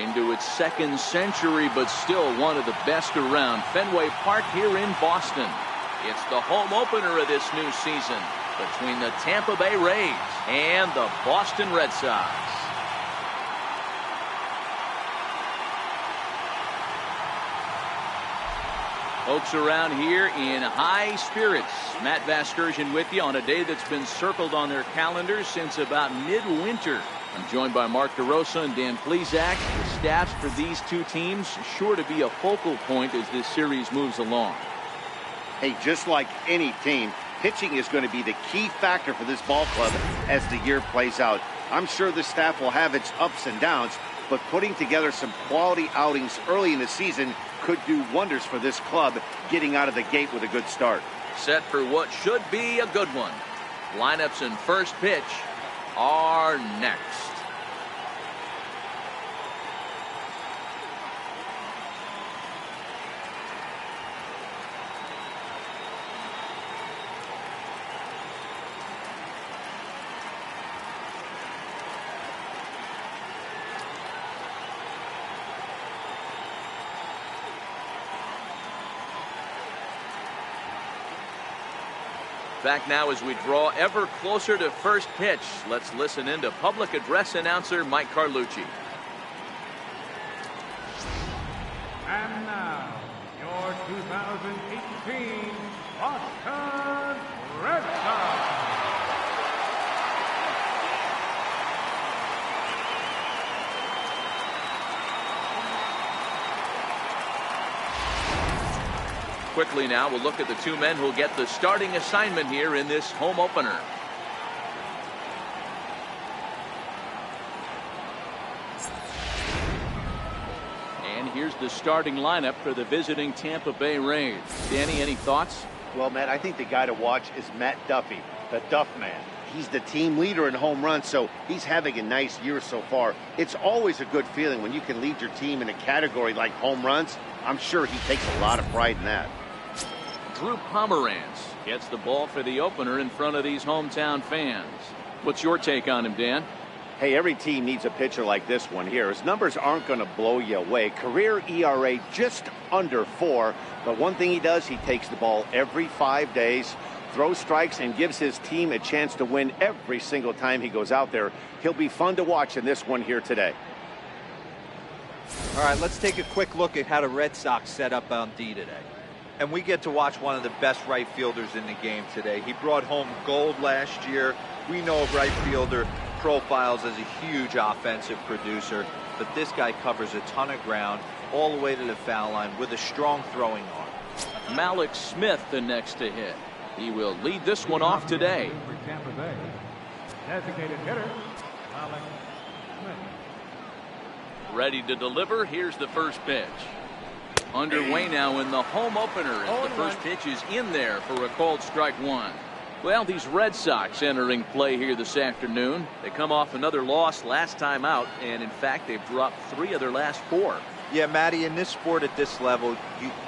into its second century, but still one of the best around. Fenway Park here in Boston. It's the home opener of this new season between the Tampa Bay Rays and the Boston Red Sox. Folks around here in high spirits. Matt Vasgersian with you on a day that's been circled on their calendars since about midwinter. I'm joined by Mark DeRosa and Dan Plesac. The staffs for these two teams sure to be a focal point as this series moves along. Hey, just like any team, pitching is going to be the key factor for this ball club as the year plays out. I'm sure the staff will have its ups and downs, but putting together some quality outings early in the season could do wonders for this club getting out of the gate with a good start. Set for what should be a good one. Lineups and first pitch are next. Back now as we draw ever closer to first pitch. Let's listen in to public address announcer Mike Carlucci. And now, your 2018 Boston Red Sox. Quickly now, we'll look at the two men who'll get the starting assignment here in this home opener. And here's the starting lineup for the visiting Tampa Bay Rays. Danny, any thoughts? Well, Matt, I think the guy to watch is Matt Duffy, the Duff Man. He's the team leader in home runs, so he's having a nice year so far. It's always a good feeling when you can lead your team in a category like home runs. I'm sure he takes a lot of pride in that. Drew Pomeranz gets the ball for the opener in front of these hometown fans. What's your take on him, Dan? Hey, every team needs a pitcher like this one here. His numbers aren't going to blow you away. Career ERA just under 4. But one thing he does, he takes the ball every 5 days, throws strikes, and gives his team a chance to win every single time he goes out there. He'll be fun to watch in this one here today. All right, let's take a quick look at how the Red Sox set up on D today. And we get to watch one of the best right fielders in the game today. He brought home gold last year. We know a right fielder profiles as a huge offensive producer, but this guy covers a ton of ground all the way to the foul line with a strong throwing arm. Malik Smith the next to hit. He will lead this one off today. For Tampa Bay, designated hitter, Malik Smith. Ready to deliver. Here's the first pitch. Underway now in the home opener as the first pitch is in there for a called strike one. Well, these Red Sox entering play here this afternoon. They come off another loss last time out, and in fact they've dropped 3 of their last 4. Yeah, Matty, in this sport at this level,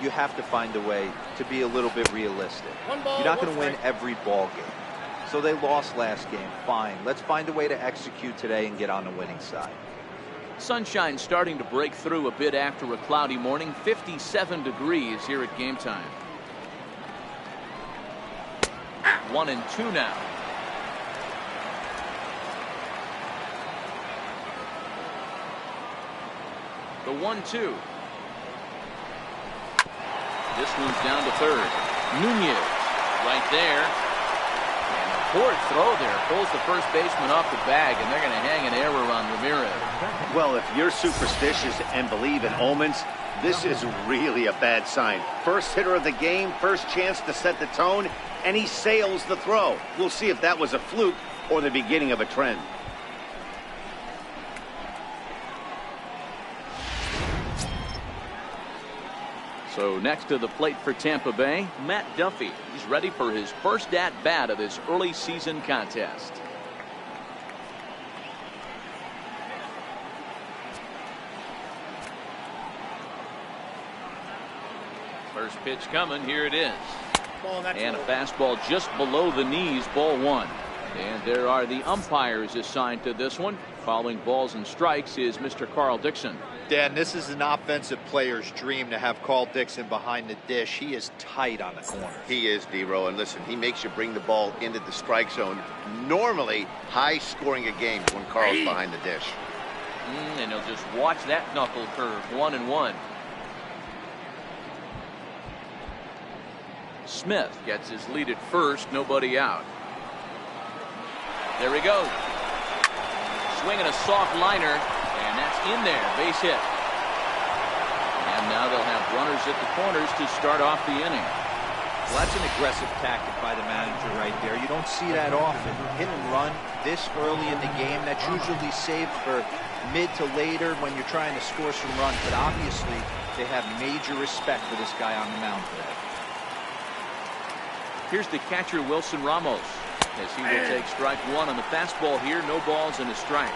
you have to find a way to be a little bit realistic. You're not going to win every ball game. So they lost last game. Fine. Let's find a way to execute today and get on the winning side. Sunshine starting to break through a bit after a cloudy morning. 57 degrees here at game time. 1-2 now. The 1-2. This one's down to third. Nunez right there. And a poor throw there. Pulls the first baseman off the bag, and they're going to hang an error on Ramirez. Well, if you're superstitious and believe in omens, this is really a bad sign. First hitter of the game, first chance to set the tone, and he sails the throw. We'll see if that was a fluke or the beginning of a trend. So next to the plate for Tampa Bay, Matt Duffy. He's ready for his first at-bat of this early season contest. First pitch coming. Here it is. And a fastball just below the knees, ball 1. And there are the umpires assigned to this one. Calling balls and strikes is Mr. Carl Dixon. Dan, this is an offensive player's dream to have Carl Dixon behind the dish. He is tight on the corner. He is, D-Row, and listen, he makes you bring the ball into the strike zone. Normally, high scoring a game when Carl's behind the dish. And he'll just watch that knuckle curve. 1-1. Smith gets his lead at first, nobody out. There we go. Swinging a soft liner, and that's in there. Base hit. And now they'll have runners at the corners to start off the inning. Well, that's an aggressive tactic by the manager right there. You don't see that often. Hit and run this early in the game. That's usually saved for mid to later when you're trying to score some runs. But obviously, they have major respect for this guy on the mound today. Here's the catcher, Wilson Ramos, as he will take strike one on the fastball here. No balls and a strike.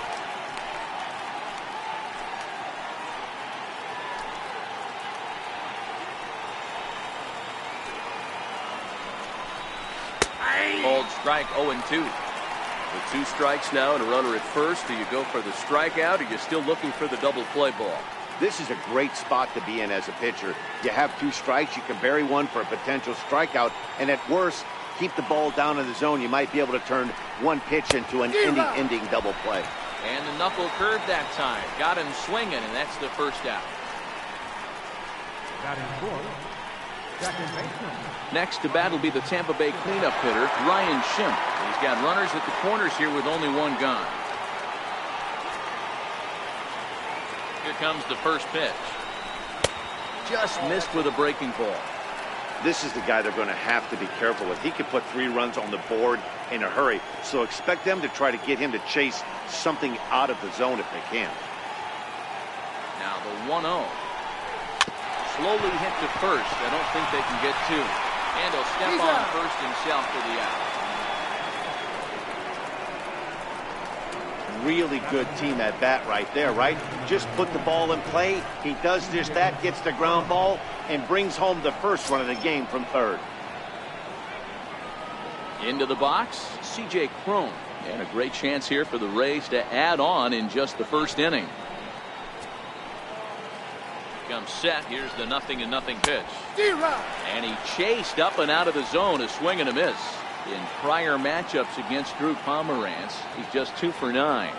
Called strike 0-2. With 2 strikes now and a runner at first, do you go for the strikeout, or are you still looking for the double play ball? This is a great spot to be in as a pitcher. You have 2 strikes, you can bury one for a potential strikeout, and at worst, keep the ball down in the zone. You might be able to turn one pitch into an ending double play. And the knuckle curve that time. Got him swinging, and that's the first out. Batting fourth, second baseman. Next to bat will be the Tampa Bay cleanup hitter, Ryan Schimpf. He's got runners at the corners here with only 1 gone. Here comes the first pitch. Just missed with a breaking ball. This is the guy they're going to have to be careful with. He could put 3 runs on the board in a hurry, so expect them to try to get him to chase something out of the zone if they can. Now the 1-0. Slowly hit to first. I don't think they can get 2. And he'll step on first himself for the out. Really good team at bat right there, right? Just put the ball in play. He does just that, gets the ground ball, and brings home the first run of the game from third. Into the box, C.J. Cron. And a great chance here for the Rays to add on in just the first inning. Comes set. Here's the 0-0 pitch. And he chased up and out of the zone, a swing and a miss. In prior matchups against Drew Pomerantz, he's just 2 for 9.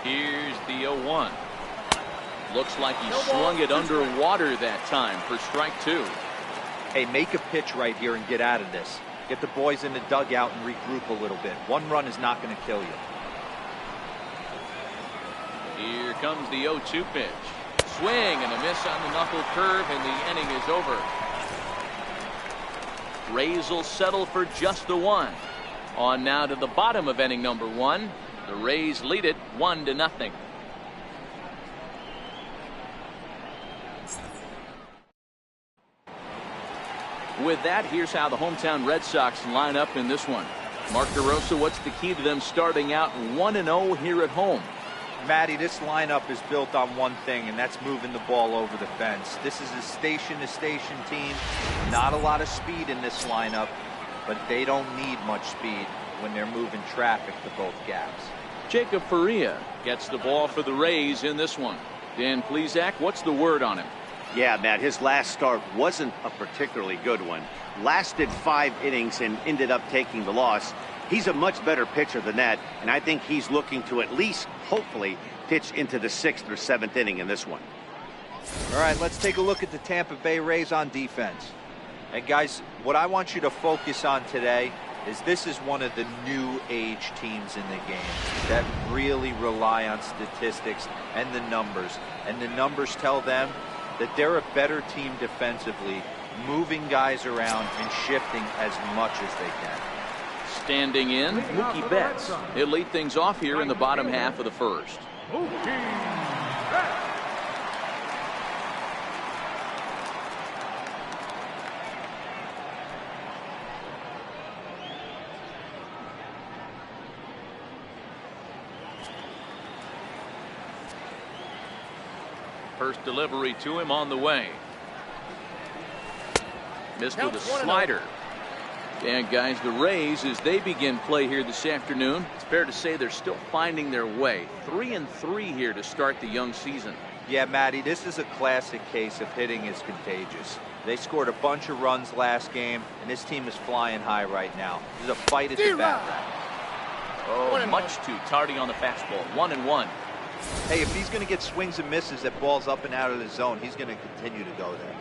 Here's the 0-1. Looks like he swung it underwater that time for strike 2. Hey, make a pitch right here and get out of this. Get the boys in the dugout and regroup a little bit. 1 run is not going to kill you. Here comes the 0-2 pitch. Swing and a miss on the knuckle curve, and the inning is over. Rays will settle for just the 1. On now to the bottom of inning number 1. The Rays lead it 1-0. With that, here's how the hometown Red Sox line up in this one. Mark DeRosa, what's the key to them starting out 1-0 here at home? Matty, this lineup is built on one thing, and that's moving the ball over the fence. This is a station-to-station team. Not a lot of speed in this lineup, but they don't need much speed when they're moving traffic to both gaps. Jacob Faria gets the ball for the Rays in this one. Dan Plesac, what's the word on him? Yeah, Matt, his last start wasn't a particularly good one. Lasted 5 innings and ended up taking the loss. He's a much better pitcher than that, and I think he's looking to at least, hopefully, pitch into the 6th or 7th inning in this one. All right, let's take a look at the Tampa Bay Rays on defense. And guys, what I want you to focus on today is this is one of the new age teams in the game that really rely on statistics and the numbers. And the numbers tell them that they're a better team defensively, moving guys around and shifting as much as they can. Standing in, Mookie Betts. He'll lead things off here in the bottom half of the first. Mookie Betts. First delivery to him on the way. Missed with a slider. And guys, the Rays, as they begin play here this afternoon, it's fair to say they're still finding their way. 3-3 here to start the young season. Yeah, Matty, this is a classic case of hitting is contagious. They scored a bunch of runs last game, and this team is flying high right now. This is a fight at the bat rack. Oh, much too tardy on the fastball. 1-1. Hey, if he's going to get swings and misses at balls up and out of the zone, he's going to continue to go there.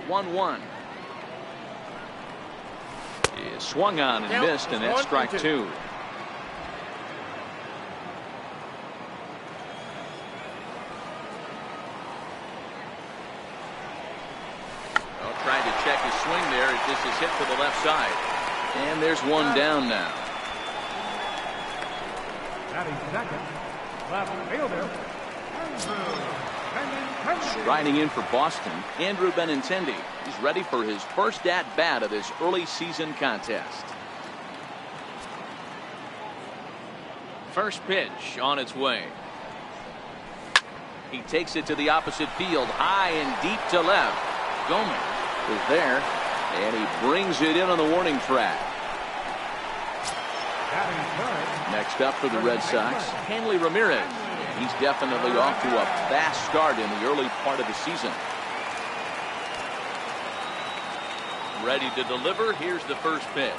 The 1-1 is swung on and missed, and that's strike 2. Trying to check his swing there as this is hit to the left side. And there's one down now. Batting second, left fielder, Andrew. Striding in for Boston, Andrew Benintendi. He's ready for his first at-bat of this early season contest. First pitch on its way. He takes it to the opposite field, high and deep to left. Gomez is there, and he brings it in on the warning track. Next up for the Red Sox, Hanley Ramirez. He's definitely off to a fast start in the early part of the season. Ready to deliver. Here's the first pitch.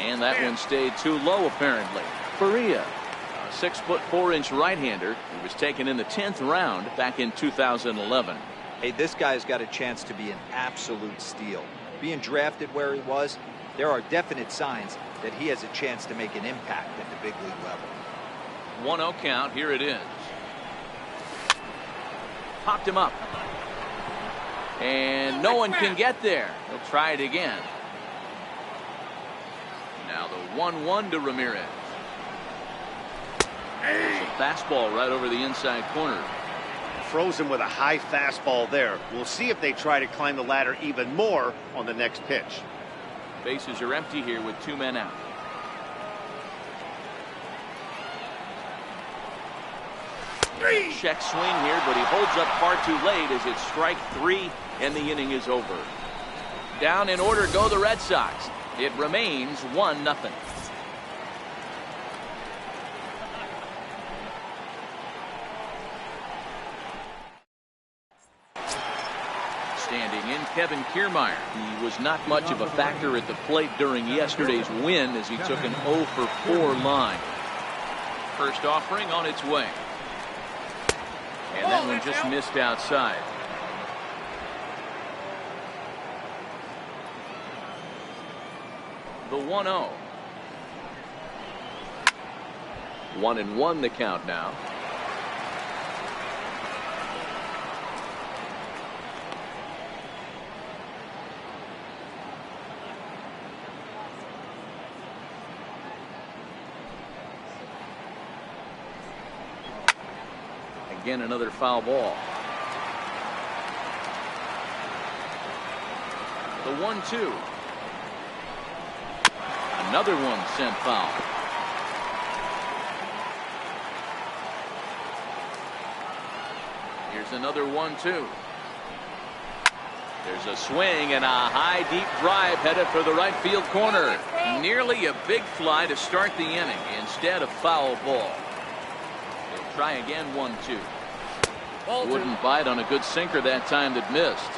And that one stayed too low, apparently. Faria, a 6'4" right-hander who was taken in the 10th round back in 2011. Hey, this guy's got a chance to be an absolute steal. Being drafted where he was, there are definite signs that he has a chance to make an impact at the big league level. 1-0 count. Here it is. Popped him up. And no one can get there. He'll try it again. Now the 1-1 to Ramirez. It's a fastball right over the inside corner. Frozen with a high fastball there. We'll see if they try to climb the ladder even more on the next pitch. Bases are empty here with 2 men out. Check swing here, but he holds up far too late as it's strike 3 and the inning is over. Down in order go the Red Sox. It remains 1-0. Standing in, Kevin Kiermaier. He was not much of a factor at the plate during yesterday's win as he took an 0-for-4 line. First offering on its way. And that one just missed outside. The 1-0. 1-1 the count now. Again, another foul ball. The 1-2. Another one sent foul. Here's another 1-2. There's a swing and a high deep drive headed for the right field corner. Nearly a big fly to start the inning instead of foul ball. They'll try again. 1-2. Wouldn't bite on a good sinker that time that missed.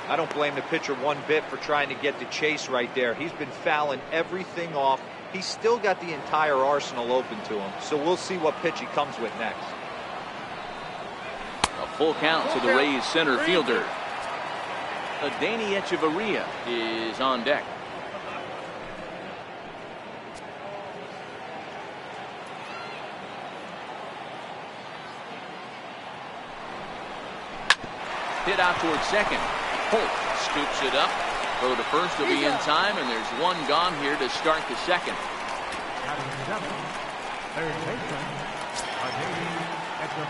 I don't blame the pitcher one bit for trying to get the chase right there. He's been fouling everything off. He's still got the entire arsenal open to him. So we'll see what pitch he comes with next. A full count to the Rays center fielder. Adeiny Echeverria is on deck. Hit out towards second. Holt scoops it up. Throw to first will be in time, and there's one gone here to start the second.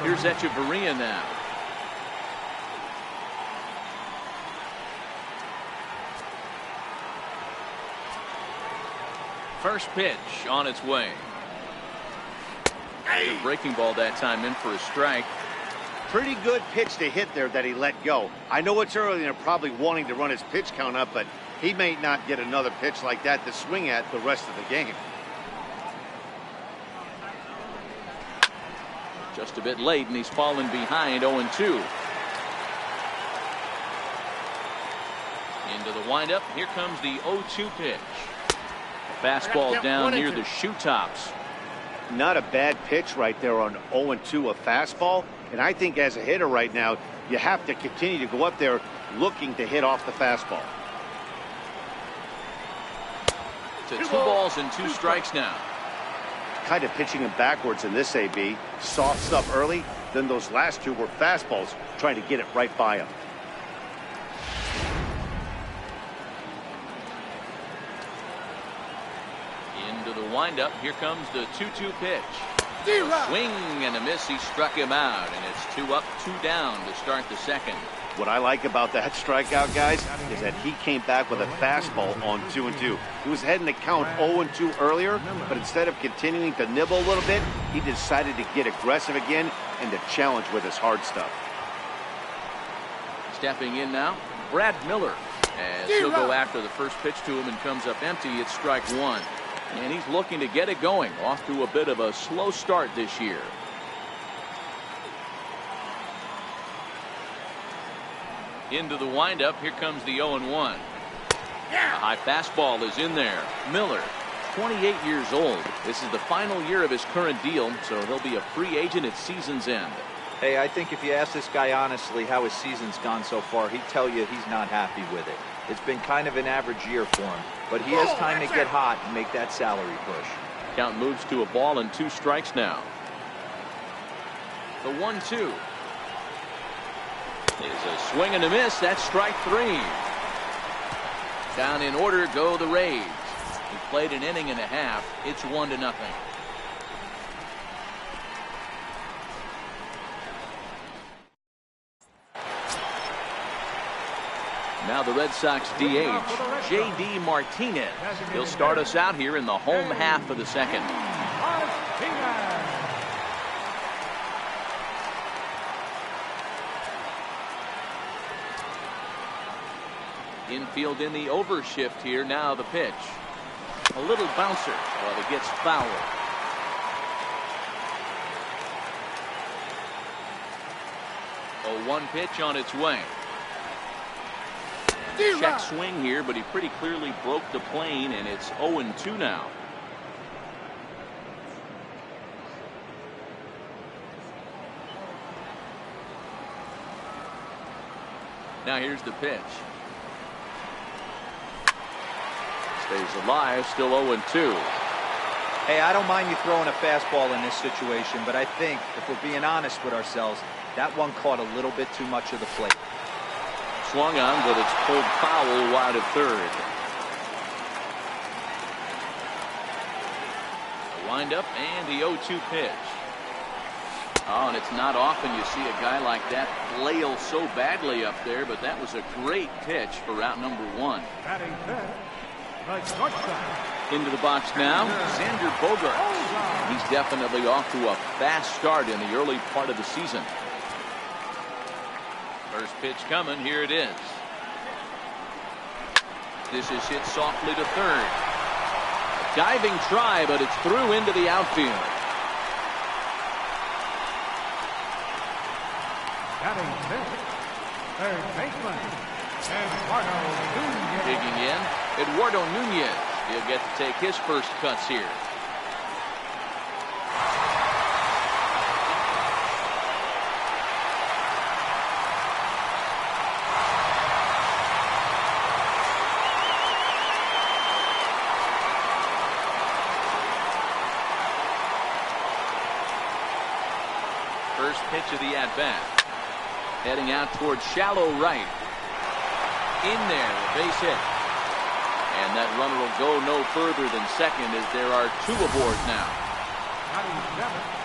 Here's Echeverria now. First pitch on its way. The breaking ball that time in for a strike. Pretty good pitch to hit there that he let go. I know it's early and they're probably wanting to run his pitch count up, but he may not get another pitch like that to swing at the rest of the game. Just a bit late, and he's fallen behind 0-2. Into the windup. Here comes the 0-2 pitch. A fastball down near the shoe tops. Not a bad pitch right there on 0-2, a fastball. And I think as a hitter right now, you have to continue to go up there looking to hit off the fastball. To 2 balls and 2 strikes now. Kind of pitching him backwards in this AB. Soft stuff early, then those last 2 were fastballs, trying to get it right by him. Into the windup. Here comes the 2-2 pitch. A swing and a miss. He struck him out, and it's 2 up, 2 down to start the second. What I like about that strikeout, guys, is that he came back with a fastball on 2-2. He was heading to count 0-2 earlier, but instead of continuing to nibble a little bit, he decided to get aggressive again and to challenge with his hard stuff. Stepping in now, Brad Miller, as he'll go after the first pitch to him and comes up empty. It's strike 1. And he's looking to get it going, off to a bit of a slow start this year. Into the windup. Here comes the 0-1. A high fastball is in there. Miller, 28 years old. This is the final year of his current deal, so he'll be a free agent at season's end. Hey, I think if you ask this guy honestly how his season's gone so far, he'd tell you he's not happy with it. It's been kind of an average year for him, but he has time to get hot and make that salary push. Count moves to a ball and 2 strikes now. The 1-2 is a swing and a miss. That's strike 3. Down in order go the Rays. He played an inning and a half. It's 1-0. Now the Red Sox DH, J.D. Martinez. He'll start us out here in the home half of the second. Infield in the overshift here. Now the pitch. A little bouncer, but it gets fouled. A 1 pitch on its way. Check swing here, but he pretty clearly broke the plane, and it's 0-2 now. Now here's the pitch. Stays alive, still 0-2. Hey, I don't mind you throwing a fastball in this situation, but I think if we're being honest with ourselves, that one caught a little bit too much of the plate. Swung on, but it's pulled foul wide of third. The windup and the 0-2 pitch. Oh, and it's not often you see a guy like that flail so badly up there, but that was a great pitch for route number 1. Batting fifth, the shortstop. Into the box now, Xander Bogaerts. He's definitely off to a fast start in the early part of the season. First pitch coming. Here it is. This is hit softly to third. A diving try, but it's through into the outfield. Batting fifth, third baseman, Eduardo Nunez. Digging in, Eduardo Nunez. He'll get to take his first cuts here. First pitch of the at-bat. Heading out towards shallow right. In there, a base hit. And that runner will go no further than second as there are 2 aboard now.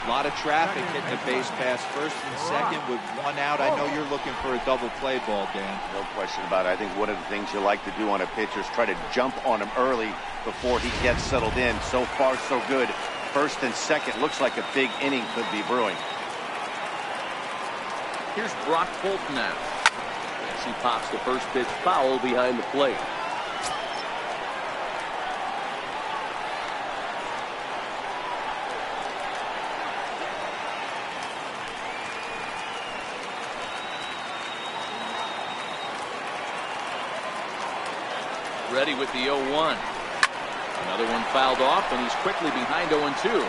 A lot of traffic hitting the base pass first and second with 1 out. I know you're looking for a double play ball, Dan. No question about it. I think one of the things you like to do on a pitcher is try to jump on him early before he gets settled in. So far, so good. First and second looks like a big inning could be brewing. Here's Brock Holt now. As he pops the first pitch foul behind the plate. Ready with the 0-1. Another one fouled off, and he's quickly behind 0-2.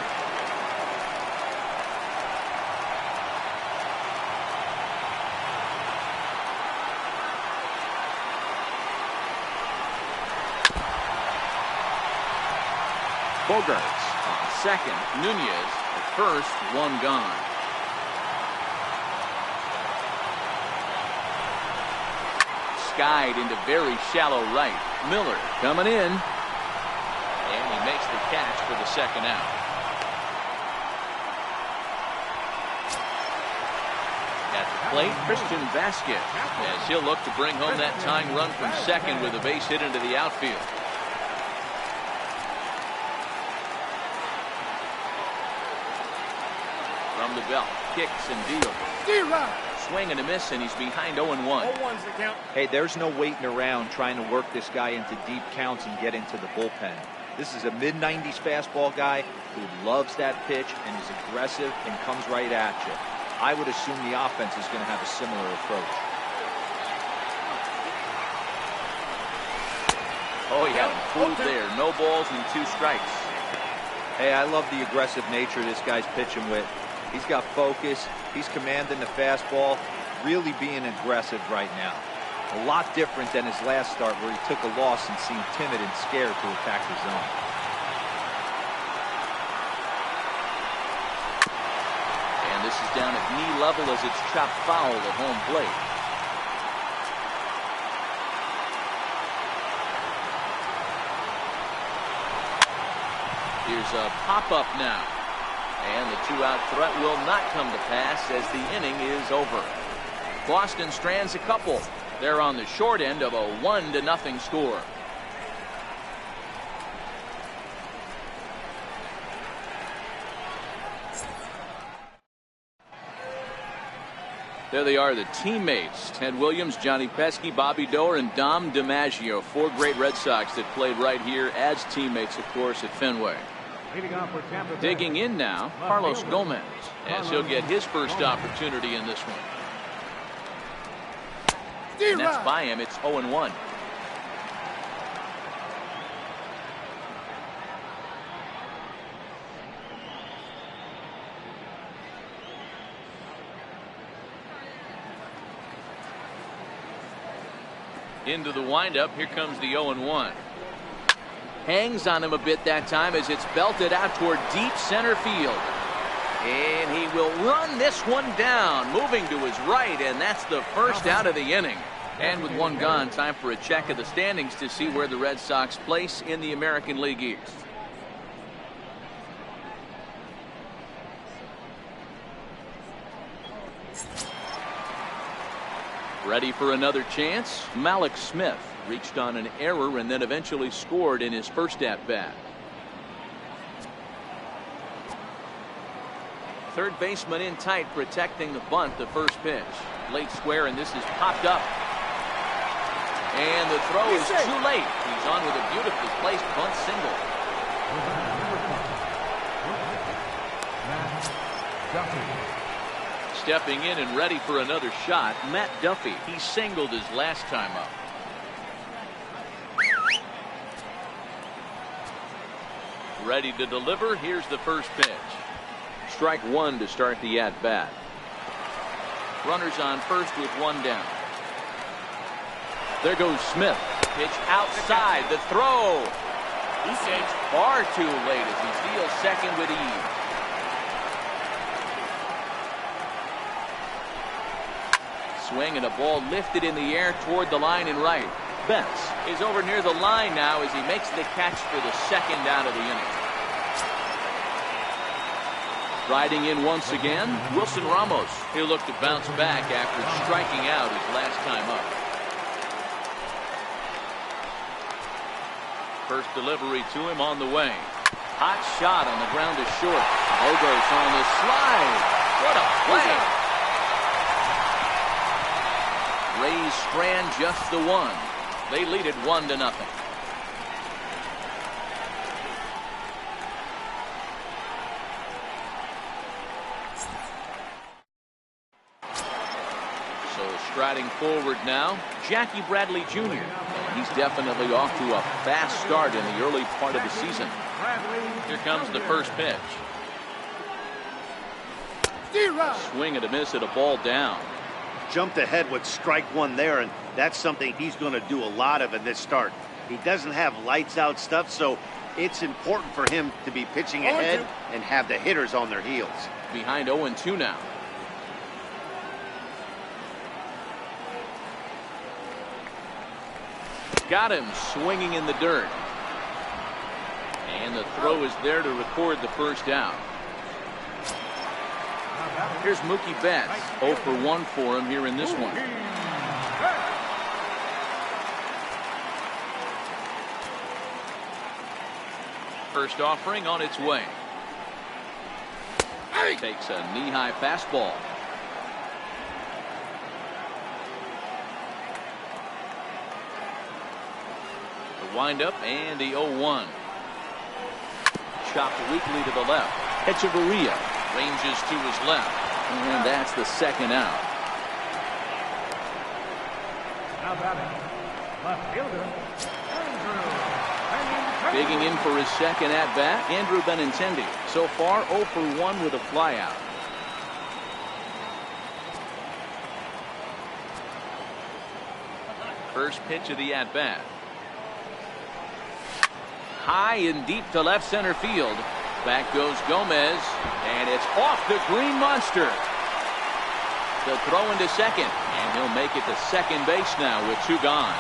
Bogarts on second. Nunez at first. One gone. Skied into very shallow right. Miller coming in. And he makes the catch for the second out. At the plate, Christian Vasquez, as he'll look to bring home that tying run from second with a base hit into the outfield. From the belt, kicks and deals. Swing and a miss, and he's behind 0-1. Hey, there's no waiting around trying to work this guy into deep counts and get into the bullpen. This is a mid-90s fastball guy who loves that pitch and is aggressive and comes right at you. I would assume the offense is going to have a similar approach. Oh, yeah, fooled there. No balls and 2 strikes. Hey, I love the aggressive nature this guy's pitching with. He's got focus. He's commanding the fastball, really being aggressive right now. A lot different than his last start where he took a loss and seemed timid and scared to attack the zone. And this is down at knee level as it's chopped foul at home plate. Here's a pop-up now. And the 2-out threat will not come to pass as the inning is over. Boston strands a couple. They're on the short end of a 1-0 score. There they are, the teammates. Ted Williams, Johnny Pesky, Bobby Doerr, and Dom DiMaggio. 4 great Red Sox that played right here as teammates, of course, at Fenway. Digging in now, Carlos Gomez, as he'll get his first opportunity in this one. And that's by him. It's 0-1. Into the windup. Here comes the 0-1. Hangs on him a bit that time as it's belted out toward deep center field. And he will run this one down, moving to his right, and that's the first out of the inning. And with 1 gone, time for a check of the standings to see where the Red Sox place in the American League East. Ready for another chance? Malik Smith reached on an error and then eventually scored in his first at-bat. Third baseman in tight, protecting the bunt, the first pitch. Late square, and this is popped up. And the throw is too late. He's on with a beautifully placed bunt single. Stepping in and ready for another shot, Matt Duffy. He singled his last time up. Ready to deliver. Here's the first pitch. Strike 1 to start the at-bat. Runners on first with 1 down. There goes Smith. Pitch outside. The throw. It's far too late as he steals second with ease. Swing and a ball lifted in the air toward the line and right. Betts is over near the line now as he makes the catch for the second out of the inning. Riding in once again, Wilson Ramos. He'll look to bounce back after striking out his last time up. First delivery to him on the way. Hot shot on the ground to short. Bogarts on the slide. What a play. Rays strand just the one. They lead it 1-0. Striding forward now, Jackie Bradley Jr. And he's definitely off to a fast start in the early part of the season. Here comes the first pitch. Swing and a miss at a ball down. Jumped ahead with strike one there, and that's something he's going to do a lot of in this start. He doesn't have lights out stuff, so it's important for him to be pitching ahead and have the hitters on their heels. Behind 0-2 now. Got him swinging in the dirt. And the throw is there to record the first out. Here's Mookie Betts. 0 for 1 for him here in this one. First offering on its way. Takes a knee-high fastball. Wind-up and the 0-1. Chopped weakly to the left. Echeverria ranges to his left. And that's the second out. Now batting, left fielder, Andrew. Digging in for his second at-bat, Andrew Benintendi. So far 0 for 1 with a flyout. First pitch of the at-bat. High and deep to left center field. Back goes Gomez, and it's off the green monster. They'll throw into second, and he'll make it to second base now with 2 gone.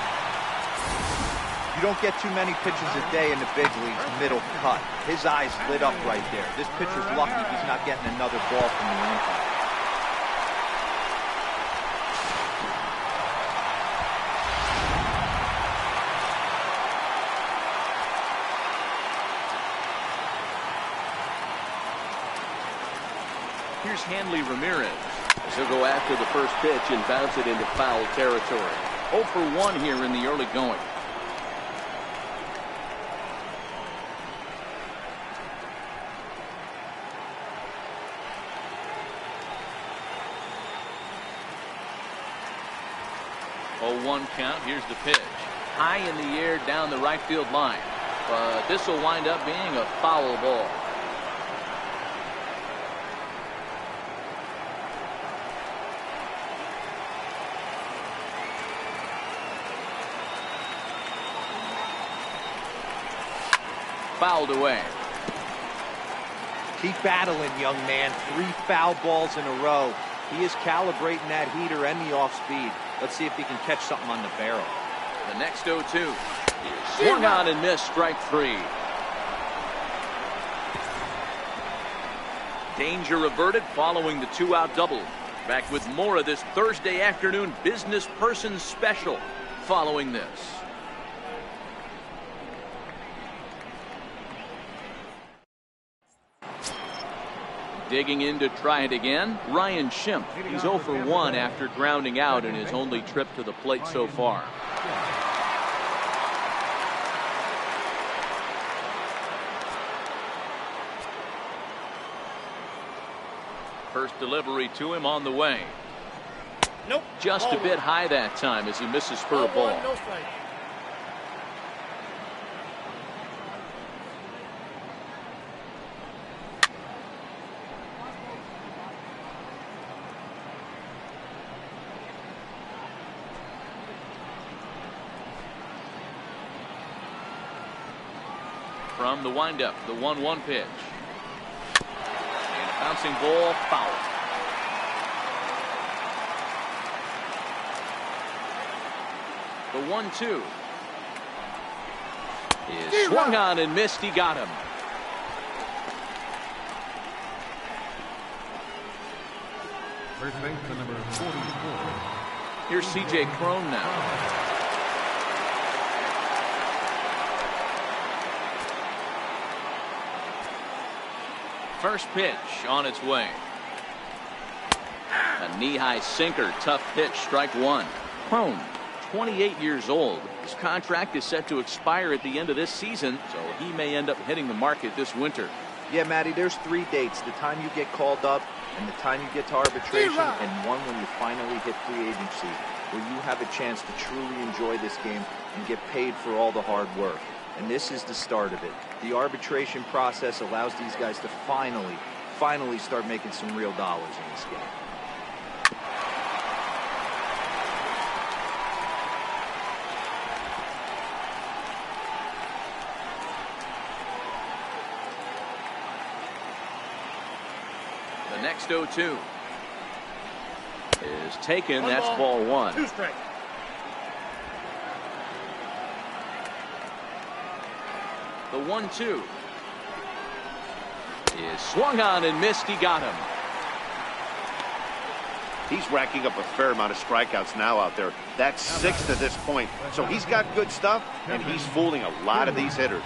You don't get too many pitches a day in the big leagues middle cut. His eyes lit up right there. This pitcher's lucky he's not getting another ball from the umpire. Here's Hanley Ramirez. He'll go after the first pitch and bounce it into foul territory. 0 for 1 here in the early going. Oh, 1 count. Here's the pitch. High in the air down the right field line. But this will wind up being a foul ball. Fouled away. Keep battling, young man. 3 foul balls in a row. He is calibrating that heater and the off speed. Let's see if he can catch something on the barrel. The next 0-2. Swung on and missed, strike 3. Danger averted following the 2-out double. Back with more of this Thursday afternoon business person special following this. Digging in to try it again, Ryan Schimpf. He's 0 for 1 after grounding out in his only trip to the plate so far. First delivery to him on the way. Nope. Just a bit high that time as he misses for a ball. No strike. From the windup, the 1-1 pitch. And a bouncing ball, foul. The 1-2 is swung on and missed. He got him. First baseman number 44. Here's C.J. Cron now. First pitch on its way. A knee-high sinker, tough pitch, strike 1. Crone, 28 years old. His contract is set to expire at the end of this season, so he may end up hitting the market this winter. Yeah, Matty, there's 3 dates. The time you get called up and the time you get to arbitration, and one when you finally hit free agency, where you have a chance to truly enjoy this game and get paid for all the hard work. And this is the start of it. The arbitration process allows these guys to finally start making some real dollars in this game. The next 0-2 is taken. That's ball 1. 2 strikes. The 1-2 is swung on and missed. He got him. He's racking up a fair amount of strikeouts now out there. That's 6 to this point. So he's got good stuff, and he's fooling a lot of these hitters.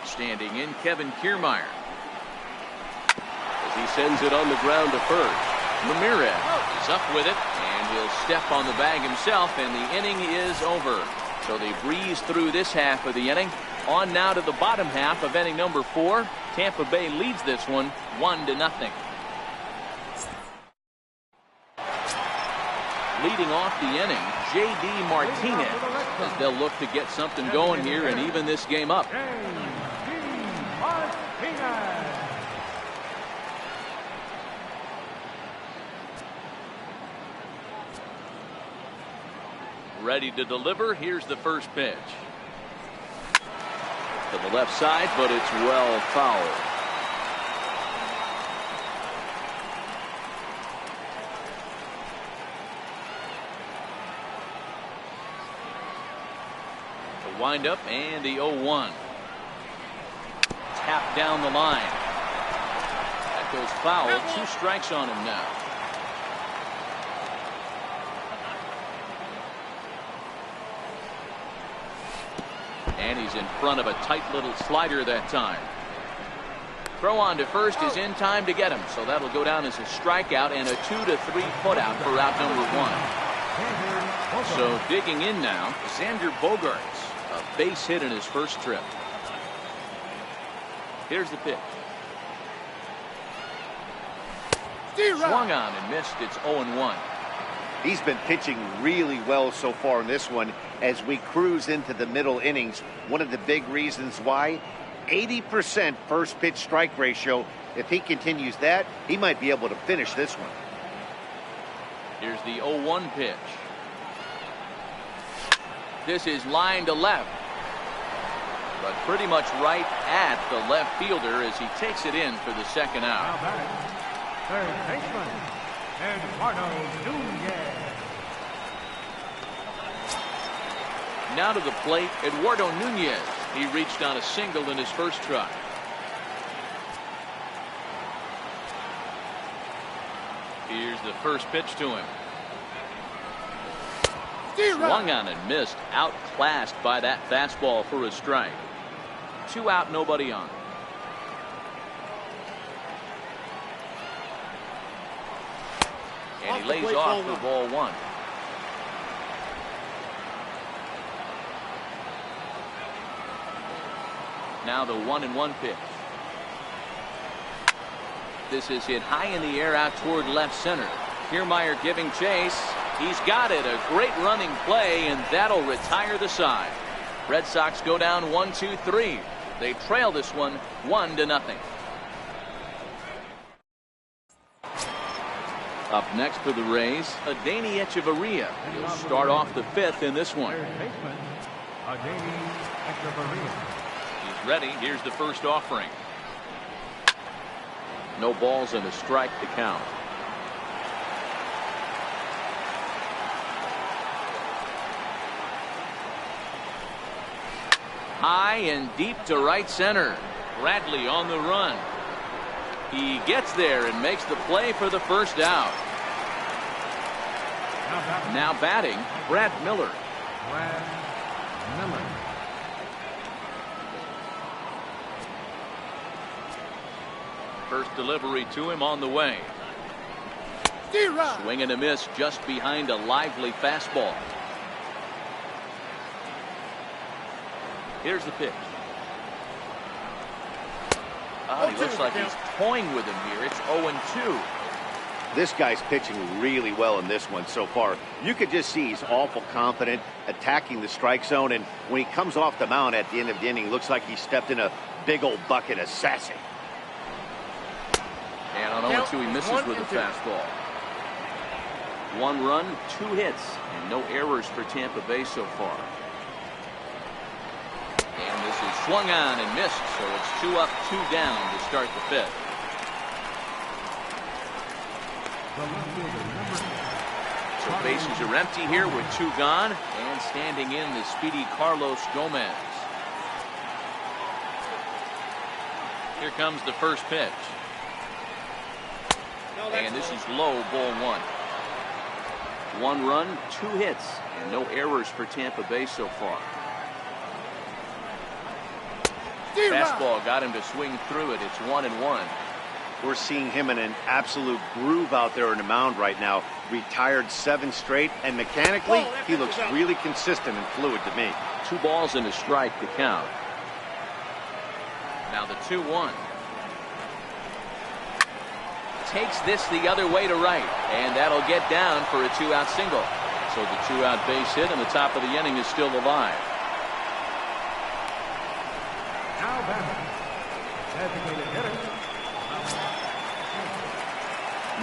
Standing in, Kevin Kiermaier. As he sends it on the ground to first. Ramirez is up with it, and he'll step on the bag himself, and the inning is over. So they breeze through this half of the inning. On now to the bottom half of inning number 4. Tampa Bay leads this one 1-0. Leading off the inning, J.D. Martinez, as they'll look to get something going here and even this game up. Ready to deliver. Here's the first pitch. To the left side, but it's well fouled. The windup and the 0-1. Tap down the line. That goes foul. 2 strikes on him now. And he's in front of a tight little slider that time. Throw on to first is in time to get him. So that'll go down as a strikeout and a 2-3 putout for out number 1. So digging in now, Xander Bogaerts, a base hit in his first trip. Here's the pitch. Swung on and missed. It's 0-1. He's been pitching really well so far in this one as we cruise into the middle innings. One of the big reasons why, 80% first pitch strike ratio. If he continues that, he might be able to finish this one. Here's the 0-1 pitch. This is line to left, but pretty much right at the left fielder as he takes it in for the second out. Now batting, third baseman, Eduardo Nunez. Now to the plate, Eduardo Nunez. He reached on a single in his first try. Here's the first pitch to him. Swung on and missed. Outclassed by that fastball for a strike. 2 out, nobody on. And he lays off for ball 1. Now the 1-1 pitch. This is hit high in the air out toward left center. Kiermaier giving chase. He's got it. A great running play, and that'll retire the side. Red Sox go down 1-2-3. They trail this one 1-0. Up next for the Rays, Adeiny Echeverria. He'll start off the 5th in this one. Third baseman, Adeiny Echeverria. He's ready. Here's the first offering. No balls and a strike to count. High and deep to right center. Bradley on the run. He gets there and makes the play for the first out. Now batting, Brad Miller. Brad Miller. First delivery to him on the way. Swing and a miss just behind a lively fastball. Here's the pitch. He looks like he's toying with him here. It's 0-2. This guy's pitching really well in this one so far. You could just see he's awful confident, attacking the strike zone, and when he comes off the mound at the end of the inning, looks like he stepped in a big old bucket of sassy. And on 0-2, he misses with a fastball. 1 run, 2 hits, and no errors for Tampa Bay so far. And this is swung on and missed, so it's 2 up, 2 down to start the 5th. So bases are empty here with 2 gone, and standing in the speedy Carlos Gomez. Here comes the first pitch. And this is low, ball 1. 1 run, 2 hits, and no errors for Tampa Bay so far. Fastball got him to swing through it. It's 1-1. We're seeing him in an absolute groove out there in the mound right now. Retired 7 straight, and mechanically, he looks really consistent and fluid to me. 2 balls and a strike to count. Now the 2-1. Takes this the other way to right, and that'll get down for a 2-out single. So the 2-out base hit, and the top of the inning is still alive. Now batting, designated hitter.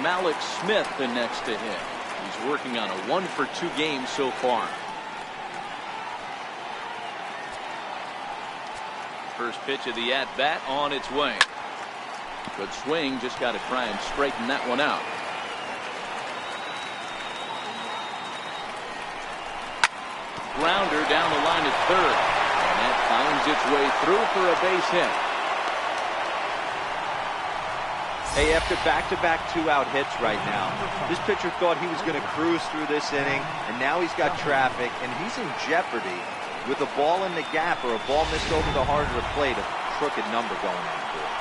Malik Smith the next to hit. He's working on a 1-for-2 game so far. First pitch of the at-bat on its way. Good swing, just got to try and straighten that one out. Grounder down the line at third, and that finds its way through for a base hit. Hey, after back-to-back 2-out hits right now, this pitcher thought he was going to cruise through this inning, and now he's got traffic, and he's in jeopardy with a ball in the gap or a ball missed over the heart of the plate, a crooked number going on for it.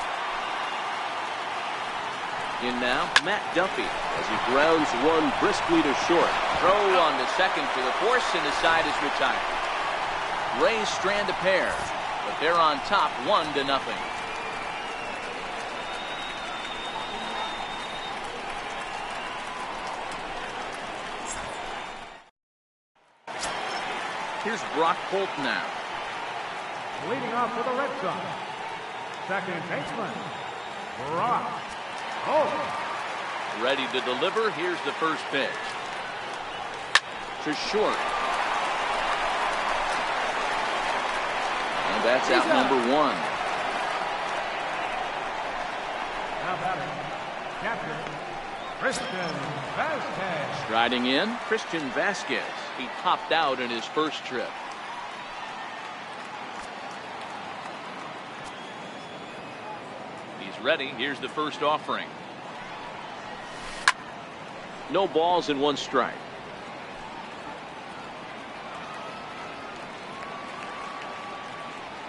In now, Matt Duffy as he grounds one briskly to short. Throw on to second for the force, and the side is retired. Rays strand a pair, but they're on top 1-0. Here's Brock Holt now. Leading off for the Red Sox, second baseman, Brock Holt. Ready to deliver. Here's the first pitch. To short. And that's out number 1. Now batting, catcher, Christian Vasquez. Striding in, Christian Vasquez. He popped out in his first trip. He's ready. Here's the first offering. No balls and 1 strike.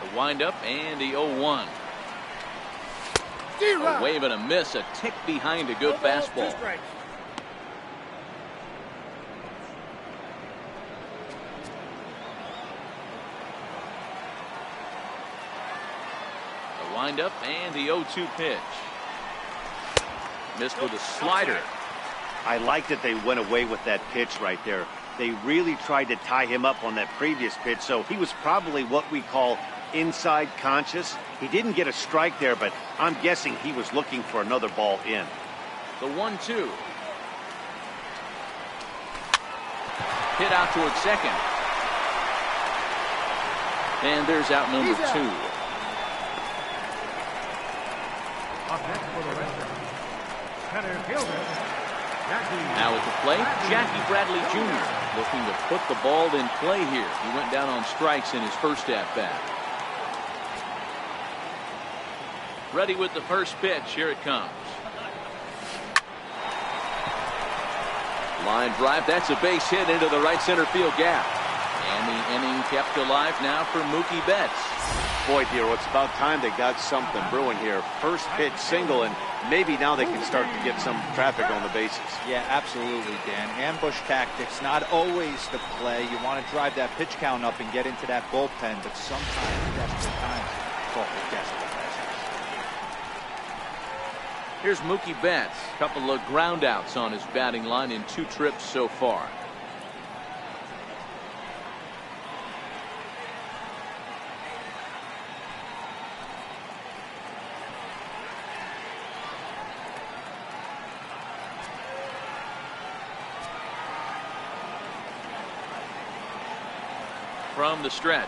The windup and the 0-1. A wave and a miss, a tick behind a good fastball. The windup and the 0-2 pitch. Missed with a slider. I like that they went away with that pitch right there. They really tried to tie him up on that previous pitch, so he was probably what we call inside conscious. He didn't get a strike there, but I'm guessing he was looking for another ball in. The 1-2. Hit out towards second. And there's out number 2. Up next for the Red Sox, center fielder, Jackie. Now at the plate, Jackie Bradley Jr. looking to put the ball in play here. He went down on strikes in his first at-bat. Ready with the first pitch. Here it comes. Line drive. That's a base hit into the right center field gap. And the inning kept alive now for Mookie Betts. Boy, Dero, it's about time they got something brewing here. First pitch single, and maybe now they can start to get some traffic on the bases. Yeah, absolutely, Dan. Ambush tactics, not always the play. You want to drive that pitch count up and get into that bullpen, but sometimes desperate times call for desperate measures. Here's Mookie Betts. Couple of ground outs on his batting line in 2 trips so far. From the stretch.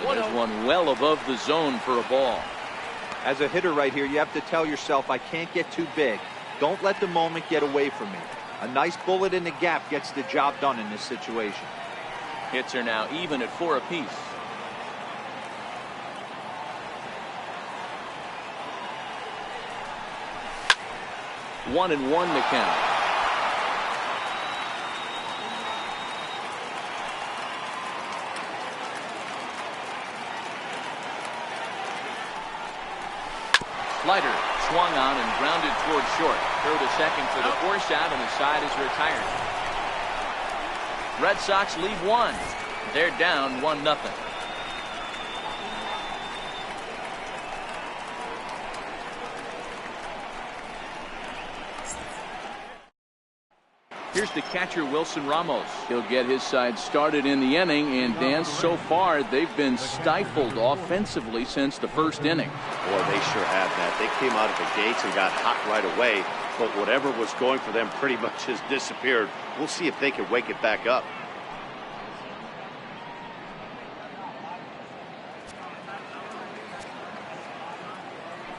And there's one well above the zone for a ball. As a hitter right here, you have to tell yourself, I can't get too big. Don't let the moment get away from me. A nice bullet in the gap gets the job done in this situation. Hits are now even at 4 apiece. One and one to count. Slider swung on and grounded toward short. Throw to second for the force out, and the side is retired. Red Sox lead 1. They're down 1-0. Here's the catcher, Wilson Ramos. He'll get his side started in the inning, and Dan, so far they've been stifled offensively since the first inning. Boy, they sure have that. They came out of the gates and got hot right away, but whatever was going for them pretty much has disappeared. We'll see if they can wake it back up.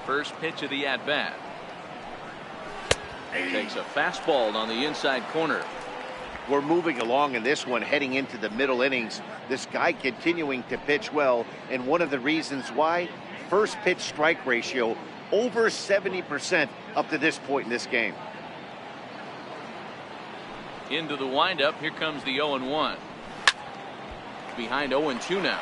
First pitch of the at-bat. Takes a fastball on the inside corner. We're moving along in this one, heading into the middle innings. This guy continuing to pitch well, and one of the reasons why, first pitch strike ratio over 70% up to this point in this game. Into the windup. Here comes the 0-1. Behind 0-2 now.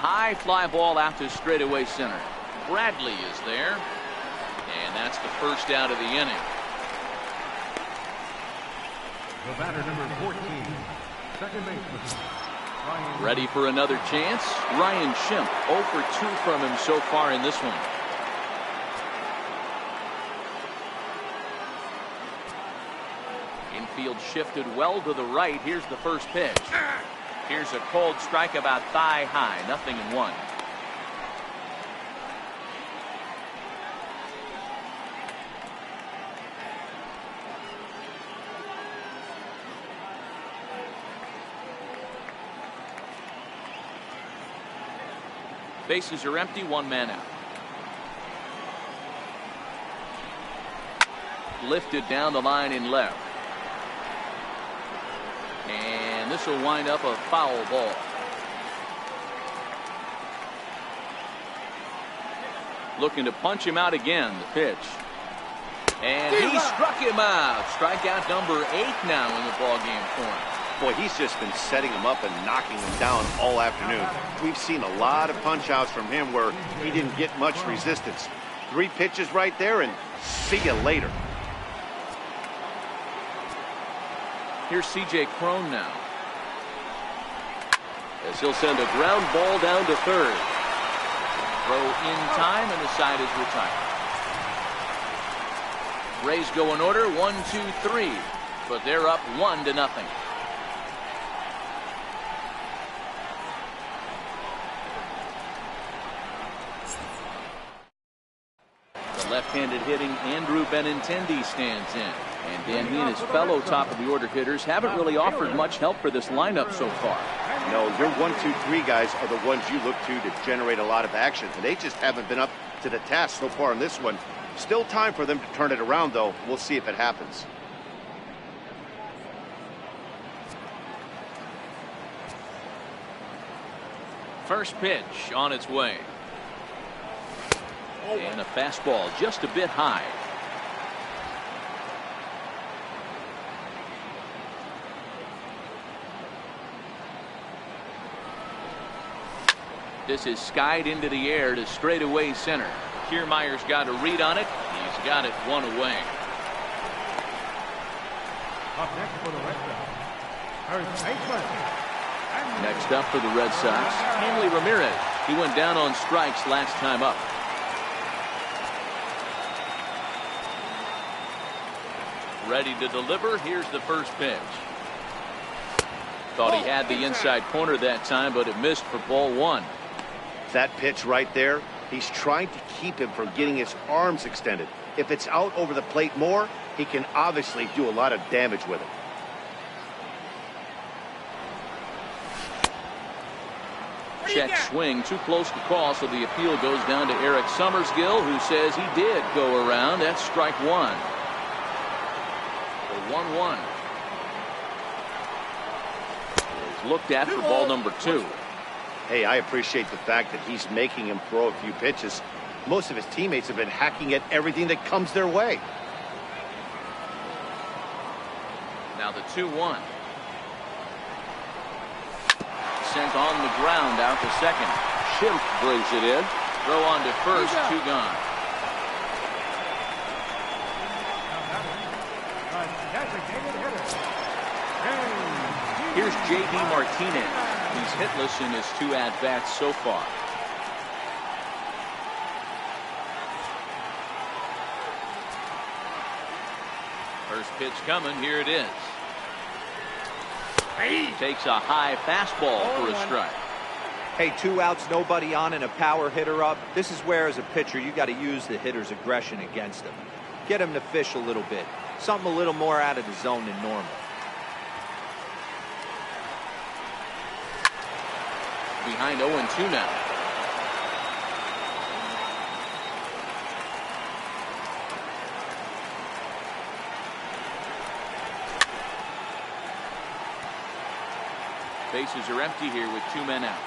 High fly ball out to straightaway center. Bradley is there. And that's the first out of the inning. The batter, number 14, second baseman. Ready for another chance. Ryan Schimpf 0 for 2 from him so far in this one. Infield shifted well to the right. Here's the first pitch. Here's a cold strike about thigh high. 0-1. Bases are empty. 1 man out. Lifted down the line in left. And this will wind up a foul ball. Looking to punch him out again. The pitch. And he struck him out. Strikeout number 8 now in the ballgame for him. Boy, he's just been setting him up and knocking him down all afternoon. We've seen a lot of punch outs from him where he didn't get much resistance. 3 pitches right there, and see you later. Here's C.J. Cron now. As he'll send a ground ball down to third. Throw in time, and the side is retired. Rays go in order, 1, 2, 3. But they're up 1-0. The left-handed hitting Andrew Benintendi stands in. And Dan, he and his fellow top-of-the-order hitters haven't really offered much help for this lineup so far. No, your 1, 2, 3 guys are the ones you look to generate a lot of action, and they just haven't been up to the task so far in this one. Still time for them to turn it around, though. We'll see if it happens. First pitch on its way. And a fastball just a bit high. This is skied into the air to straightaway center. Kiermaier's got a read on it. He's got it one away. Up next for the Red Sox, first baseman. Next up for the Red Sox, Hanley Ramirez. He went down on strikes last time up. Ready to deliver. Here's the first pitch. Thought he had the inside corner that time, but it missed for ball one. That pitch right there, he's trying to keep him from getting his arms extended. If it's out over the plate more, he can obviously do a lot of damage with it. Check swing, too close to call, so the appeal goes down to Eric Summersgill, who says he did go around. That's strike one. The 1-1. Is looked at for ball number two. Hey, I appreciate the fact that he's making him throw a few pitches. Most of his teammates have been hacking at everything that comes their way. Now the 2-1. Sent on the ground out to second. Schimpf brings it in. Throw on to first, two gone. Here's J.D. Martinez. He's hitless in his two at-bats so far. First pitch coming. Here it is. He takes a high fastball for a strike. Hey, 2 outs, nobody on, and a power hitter up. This is where, as a pitcher, you got to use the hitter's aggression against him. Get him to fish a little bit. Something a little more out of the zone than normal. Behind 0-2 now. Bases are empty here with 2 men out.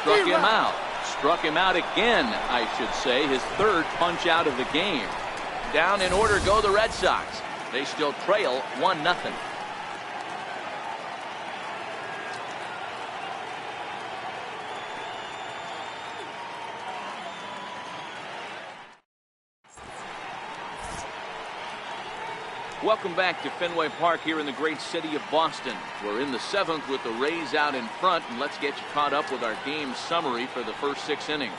Struck him out. Struck him out again, I should say. His third punch out of the game. Down in order go the Red Sox. They still trail 1-0. Welcome back to Fenway Park here in the great city of Boston. We're in the 7th with the Rays out in front, and let's get you caught up with our game summary for the first 6 innings.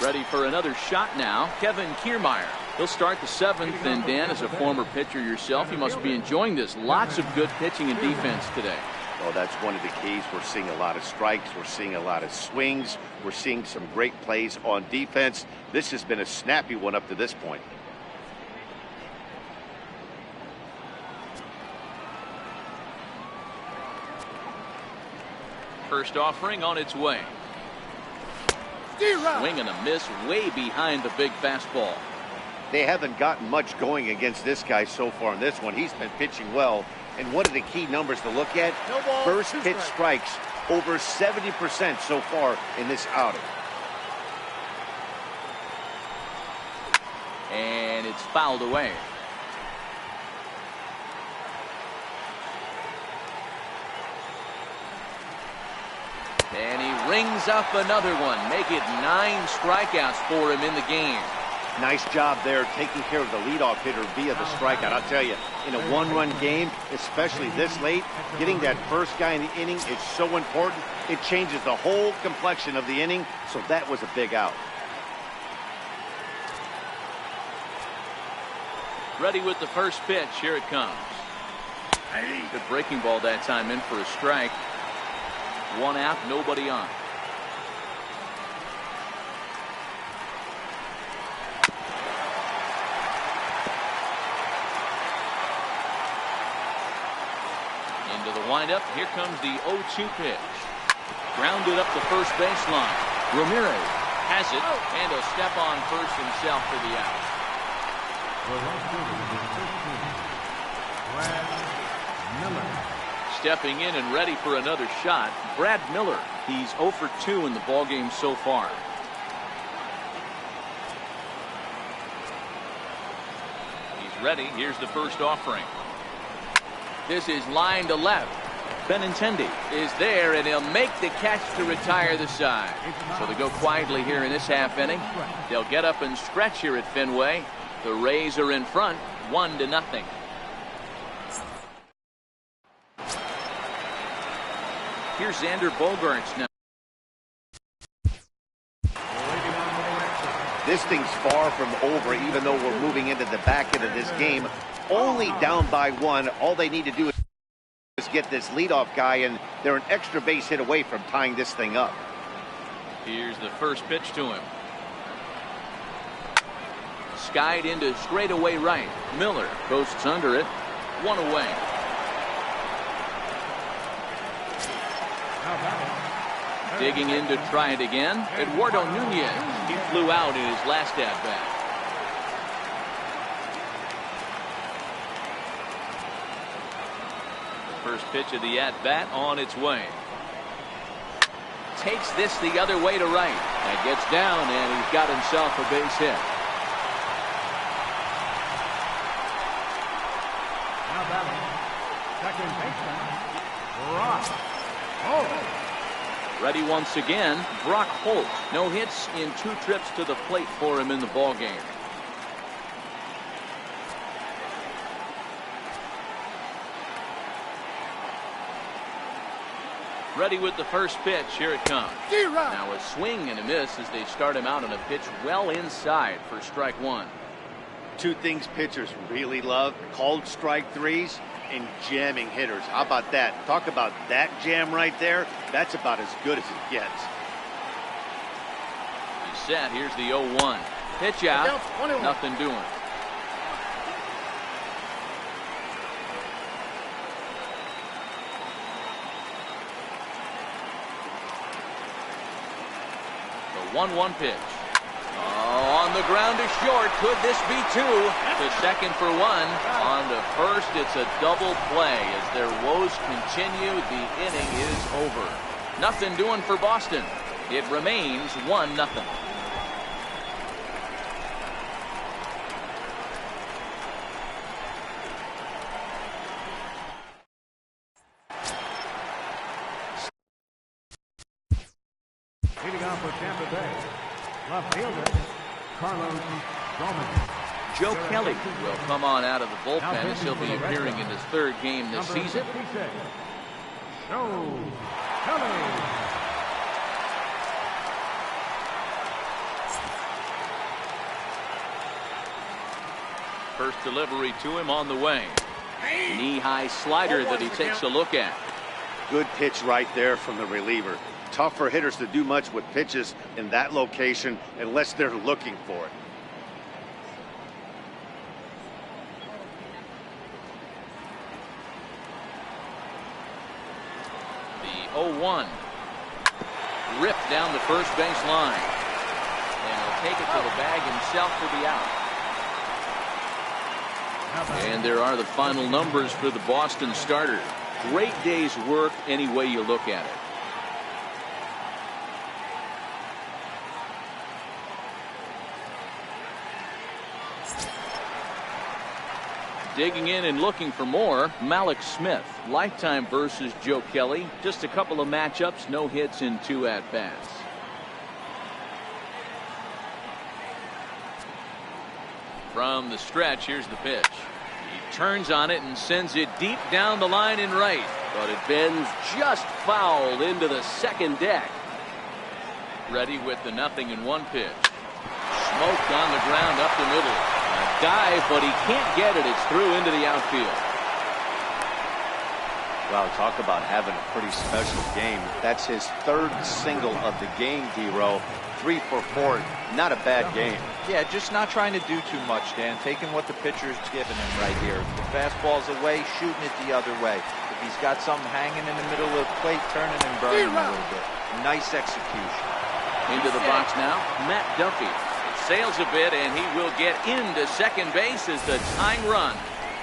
Ready for another shot now, Kevin Kiermaier. He'll start the 7th, and Dan, as a former pitcher yourself, you must be enjoying this. Lots of good pitching and defense today. Well, that's one of the keys. We're seeing a lot of strikes. We're seeing a lot of swings. We're seeing some great plays on defense. This has been a snappy one up to this point. First offering on its way. Swing and a miss way behind the big fastball. They haven't gotten much going against this guy so far in this one. He's been pitching well. And one of the key numbers to look at, first pitch strikes, over 70% so far in this outing. And it's fouled away. And he rings up another one. Make it 9 strikeouts for him in the game. Nice job there taking care of the leadoff hitter via the strikeout. I'll tell you, in a 1-run game, especially this late, getting that first guy in the inning is so important. It changes the whole complexion of the inning, so that was a big out. Ready with the first pitch. Here it comes. Good breaking ball that time, in for a strike. 1 out, nobody on. Windup. Here comes the 0-2 pitch. Grounded up the first baseline. Ramirez has it, and he'll step on first himself for the out. Brad Miller. Stepping in and ready for another shot, Brad Miller. He's 0 for 2 in the ballgame so far. He's Ready, here's the first offering. This is line to left. Benintendi is there, and he'll make the catch to retire the side. So they go quietly here in this half inning. They'll get up and stretch here at Fenway. The Rays are in front, 1-0. Here's Xander Bogaerts now. This thing's far from over, even though we're moving into the back end of this game. Only down by 1. All they need to do is get this leadoff guy, and they're an extra base hit away from tying this thing up. Here's the first pitch to him. Skied into straightaway right. Miller coasts under it. 1 away. Digging in to try it again. Eduardo Nunez. He flew out in his last at-bat. The first pitch of the at-bat on its way. Takes this the other way to right. And gets down, and he's got himself a base hit. Now batting, second baseman, Brock Holt. Ready once again, Brock Holt. No hits in 2 trips to the plate for him in the ballgame. Ready with the first pitch. Here it comes. Now a swing and a miss as they start him out on a pitch well inside for strike 1. 2 things pitchers really love: called strike 3s and jamming hitters. How about that? Talk about that jam right there. That's about as good as it gets. He's set. Here's the 0-1. Pitch out. Nothing doing. The 1-1 pitch. Oh, on the ground to short. Could this be 2? To second for 1. On to first, it's a double play. As their woes continue, the inning is over. Nothing doing for Boston. It remains 1-0. Leading off for Tampa Bay, left fielder Carlos Gomez. Joe Kelly will come on out of the bullpen as he'll be appearing in his 3rd game this season. Joe Kelly. First delivery to him on the way. Knee-high slider that he takes a look at. Good pitch right there from the reliever. Tough for hitters to do much with pitches in that location unless they're looking for it. The 0-1. Ripped down the first base line. And he'll take it to the bag himself for the out. And there are the final numbers for the Boston starter. Great day's work any way you look at it. Digging in and looking for more, Malik Smith. Lifetime versus Joe Kelly. Just a couple of matchups, no hits in 2 at-bats. From the stretch, here's the pitch. He turns on it and sends it deep down the line in right. But it bends just foul into the second deck. Ready with the 0-1 pitch. Smoked on the ground up the middle. A dive, but he can't get it. It's through into the outfield. Wow, talk about having a pretty special game. That's his 3rd single of the game, D-Row. 3 for 4. Not a bad game. Yeah, just not trying to do too much, Dan. Taking what the pitcher's giving him right here. If the fastball's away, shooting it the other way. If he's got something hanging in the middle of the plate, turning and burning a little bit. Nice execution. Into the box now, Matt Duffy. Sails a bit, and he will get into second base as the tying run.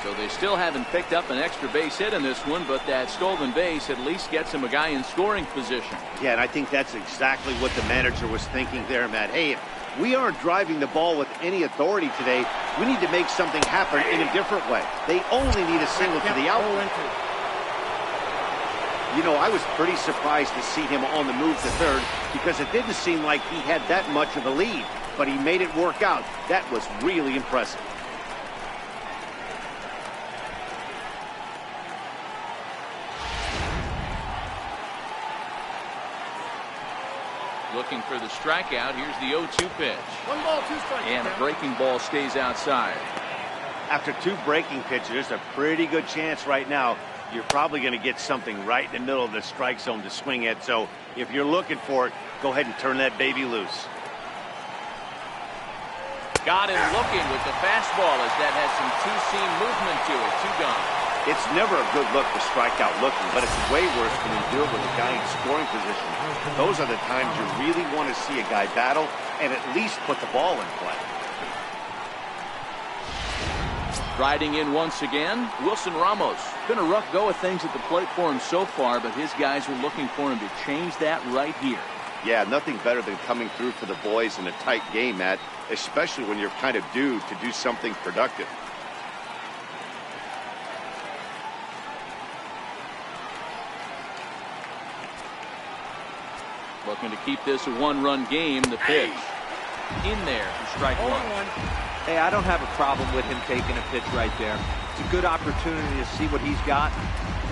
So they still haven't picked up an extra base hit in this one, but that stolen base at least gets him a guy in scoring position. Yeah, and I think that's exactly what the manager was thinking there, Matt. Hey, We aren't driving the ball with any authority today. We need to make something happen in a different way. They only need a single to the out. You know, I was pretty surprised to see him on the move to third because it didn't seem like he had that much of a lead, but he made it work out. That was really impressive. Looking for the strikeout. Here's the 0-2 pitch. 1 ball, 2 strikes. And the breaking ball stays outside. After 2 breaking pitches, there's a pretty good chance right now you're probably going to get something right in the middle of the strike zone to swing at. So if you're looking for it, go ahead and turn that baby loose. Got him looking with the fastball as that has some two-seam movement to it. 2 gone. It's never a good look to strike out looking, but it's way worse when you do it with a guy in scoring position. Those are the times you really want to see a guy battle and at least put the ball in play. Riding in once again, Wilson Ramos. Been a rough go of things at the plate for him so far, but his guys are looking for him to change that right here. Yeah, nothing better than coming through for the boys in a tight game, Matt, especially when you're kind of due to do something productive. Looking to keep this a 1-run game. The pitch in there for strike 1. Hey, I don't have a problem with him taking a pitch right there. It's a good opportunity to see what he's got.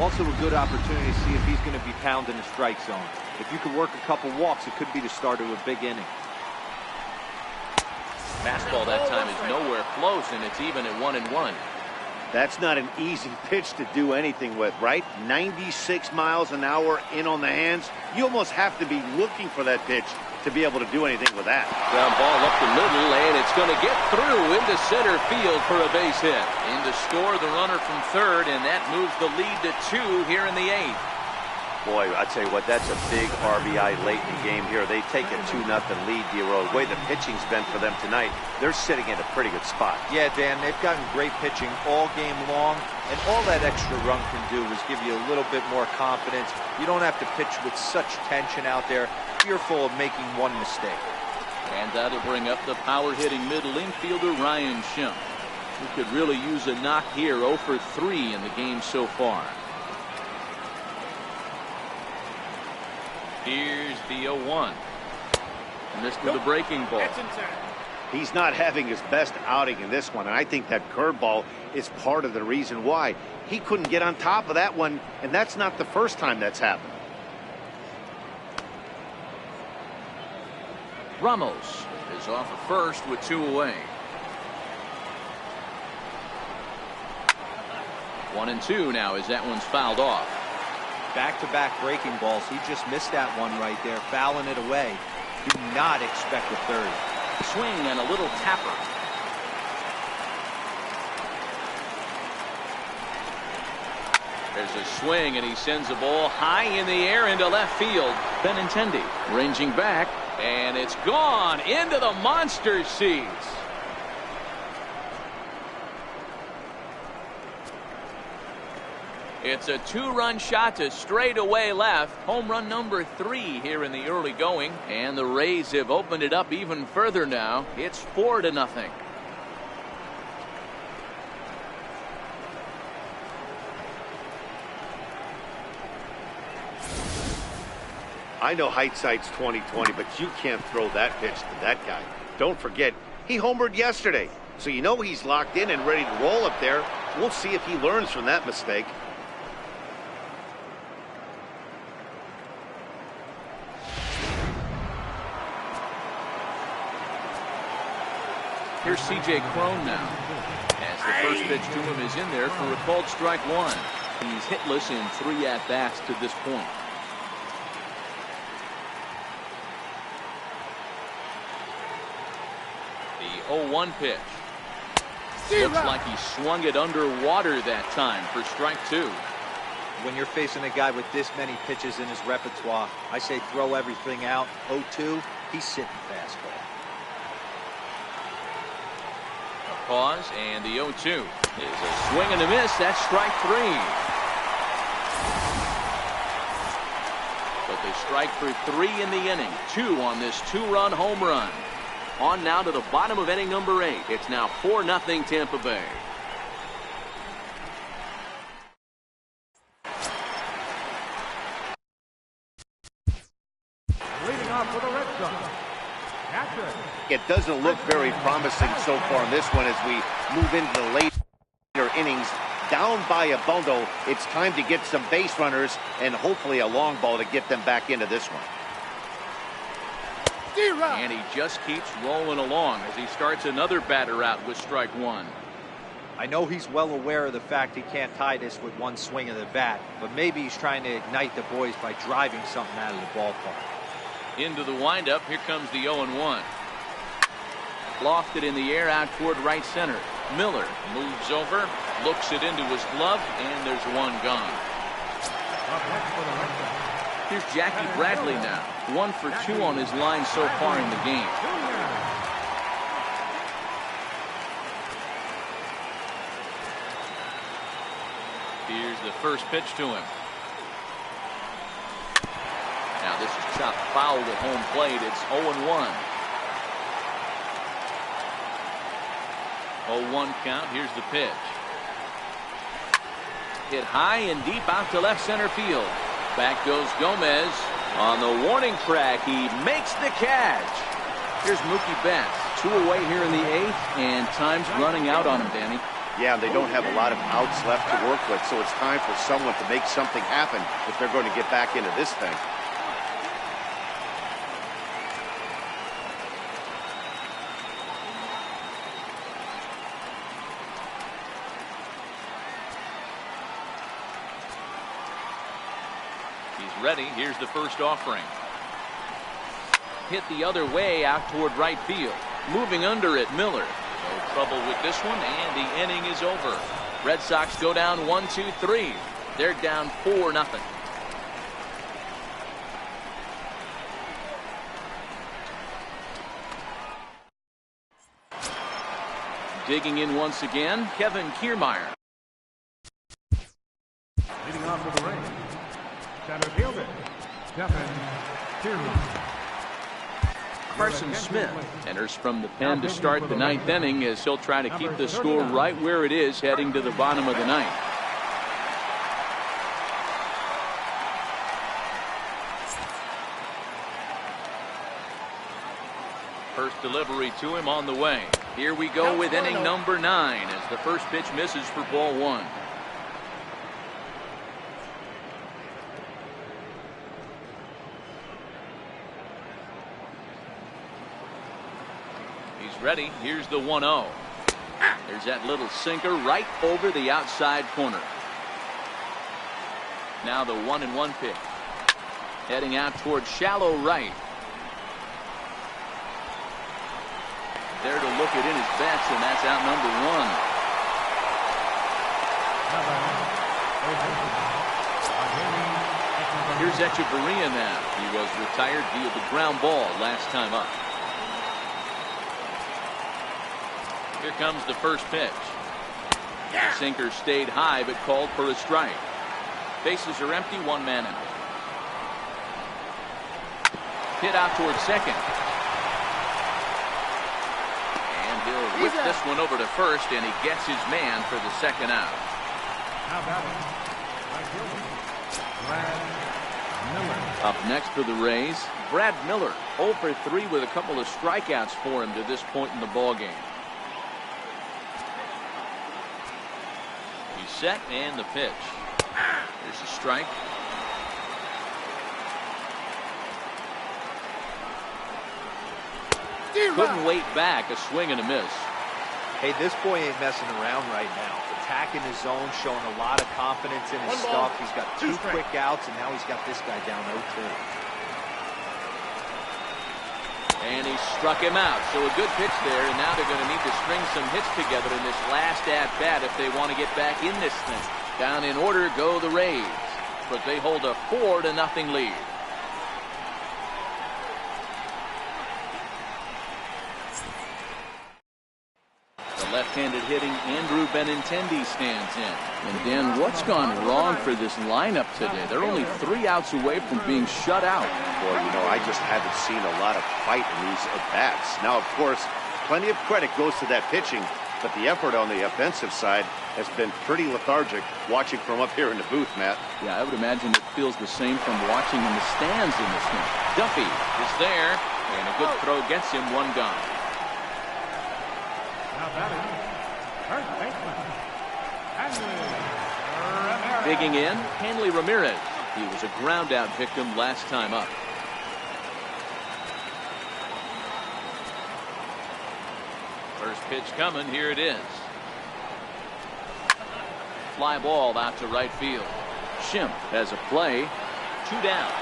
Also a good opportunity to see if he's going to be pounding the strike zone. If you could work a couple walks, it could be the start of a big inning. Fastball that time is nowhere close, and it's even at 1-1. That's not an easy pitch to do anything with, right? 96 miles an hour in on the hands. You almost have to be looking for that pitch to be able to do anything with that. Ground ball up the middle, and it's going to get through into center field for a base hit. In to score the runner from third, and that moves the lead to 2 here in the 8th. Boy, I tell you what, that's a big RBI late in the game here. They take a 2-0 lead, D-Row. The way the pitching's been for them tonight, they're sitting in a pretty good spot. Yeah, Dan, they've gotten great pitching all game long, and all that extra run can do is give you a little bit more confidence. You don't have to pitch with such tension out there, fearful of making one mistake. And that'll bring up the power-hitting middle infielder, Ryan Schimpf, who could really use a knock here. 0 for 3 in the game so far. Here's the 0-1. Missed with the breaking ball. He's not having his best outing in this one, and I think that curveball is part of the reason why. He couldn't get on top of that one, and that's not the first time that's happened. Ramos is off at first with 2 away. 1-2 now as that one's fouled off. Back-to-back breaking balls. He just missed that one right there, fouling it away. Do not expect a third. Swing and a little tapper. There's a swing, and he sends the ball high in the air into left field. Benintendi ranging back, and it's gone into the monster seats. It's a 2-run shot to straightaway left. Home run number 3 here in the early going. And the Rays have opened it up even further now. It's 4-0. I know hindsight's 20/20, but you can't throw that pitch to that guy. Don't forget, he homered yesterday. So you know he's locked in and ready to roll up there. We'll see if he learns from that mistake. Here's C.J. Cron now, as the first pitch to him is in there for a called strike 1. He's hitless in 3 at-bats to this point. The 0-1 pitch. Looks like he swung it underwater that time for strike 2. When you're facing a guy with this many pitches in his repertoire, I say throw everything out. 0-2, he's sitting fastball. Pause, and the 0-2 is a swing and a miss. That's strike 3. But they strike for 3 in the inning. 2 on this 2-run home run. On now to the bottom of inning number 8. It's now 4-0 Tampa Bay. Leading off for the Red Sox, catcher. It doesn't look very promising so far in this one as we move into the later innings. Down by a bundle, it's time to get some base runners and hopefully a long ball to get them back into this one. And he just keeps rolling along as he starts another batter out with strike 1. I know he's well aware of the fact he can't tie this with one swing of the bat, but maybe he's trying to ignite the boys by driving something out of the ballpark. Into the windup, here comes the 0-1. Lofted in the air out toward right center. Miller moves over, looks it into his glove, and there's one gone. Up next for the Red Sox, Here's Jackie Bradley now. 1 for 2 on his line so far in the game. Here's the first pitch to him. Now this is chopped foul at home plate. It's 0-1. 0-1 count. Here's the pitch. Hit high and deep out to left center field. Back goes Gomez. On the warning track, he makes the catch. Here's Mookie Betts. 2 away here in the 8th, and time's running out on him, Danny. Yeah, they don't have a lot of outs left to work with, so it's time for someone to make something happen if they're going to get back into this thing. He's ready. Here's the first offering. Hit the other way out toward right field. Moving under it, Miller. No trouble with this one, and the inning is over. Red Sox go down 1-2-3. They're down 4-0. Digging in once again, Kevin Kiermaier. leading off for the Rays, center fielder, Kevin Kiermaier. Carson Smith enters from the pen to start the 9th inning as he'll try to keep the score right where it is heading to the bottom of the 9th. First delivery to him on the way. Here we go with inning number 9 as the first pitch misses for ball 1. Ready. Here's the 1-0. There's that little sinker right over the outside corner. Now the 1-1 pitch. Heading out toward shallow right. There to look it in his bets, and that's out number 1. Here's Echeverria now. He was retired via the ground ball last time up. Here comes the first pitch. The sinker stayed high but called for a strike. Bases are empty, 1 man out. Hit out towards second. And he'll whip this one over to first, and he gets his man for the second out. How about it? Brad Miller. Up next for the Rays, Brad Miller. 0 for 3 with a couple of strikeouts for him to this point in the ballgame. Set and the pitch. There's a strike. Couldn't wait back. A swing and a miss. Hey, this boy ain't messing around right now. Attacking his zone, showing a lot of confidence in his stuff. He's got 2 quick outs, and now he's got this guy down 0-2. And he struck him out. So a good pitch there, and now they're going to need to string some hits together in this last at-bat if they want to get back in this thing. Down in order go the Rays, but they hold a 4-0 lead. The left-handed hitting Andrew Benintendi stands in. And Dan, what's gone wrong for this lineup today? They're only 3 outs away from being shut out. Well, you know, I just haven't seen a lot of fight in these at-bats. Now, of course, plenty of credit goes to that pitching, but the effort on the offensive side has been pretty lethargic watching from up here in the booth, Matt. Yeah, I would imagine it feels the same from watching in the stands in this one. Duffy is there, and a good throw gets him 1 gone. Now batting, first baseman, Hanley Ramirez. Digging in, Hanley Ramirez. He was a ground-out victim last time up. First pitch coming, here it is. Fly ball out to right field. Schimpf has a play. 2 down.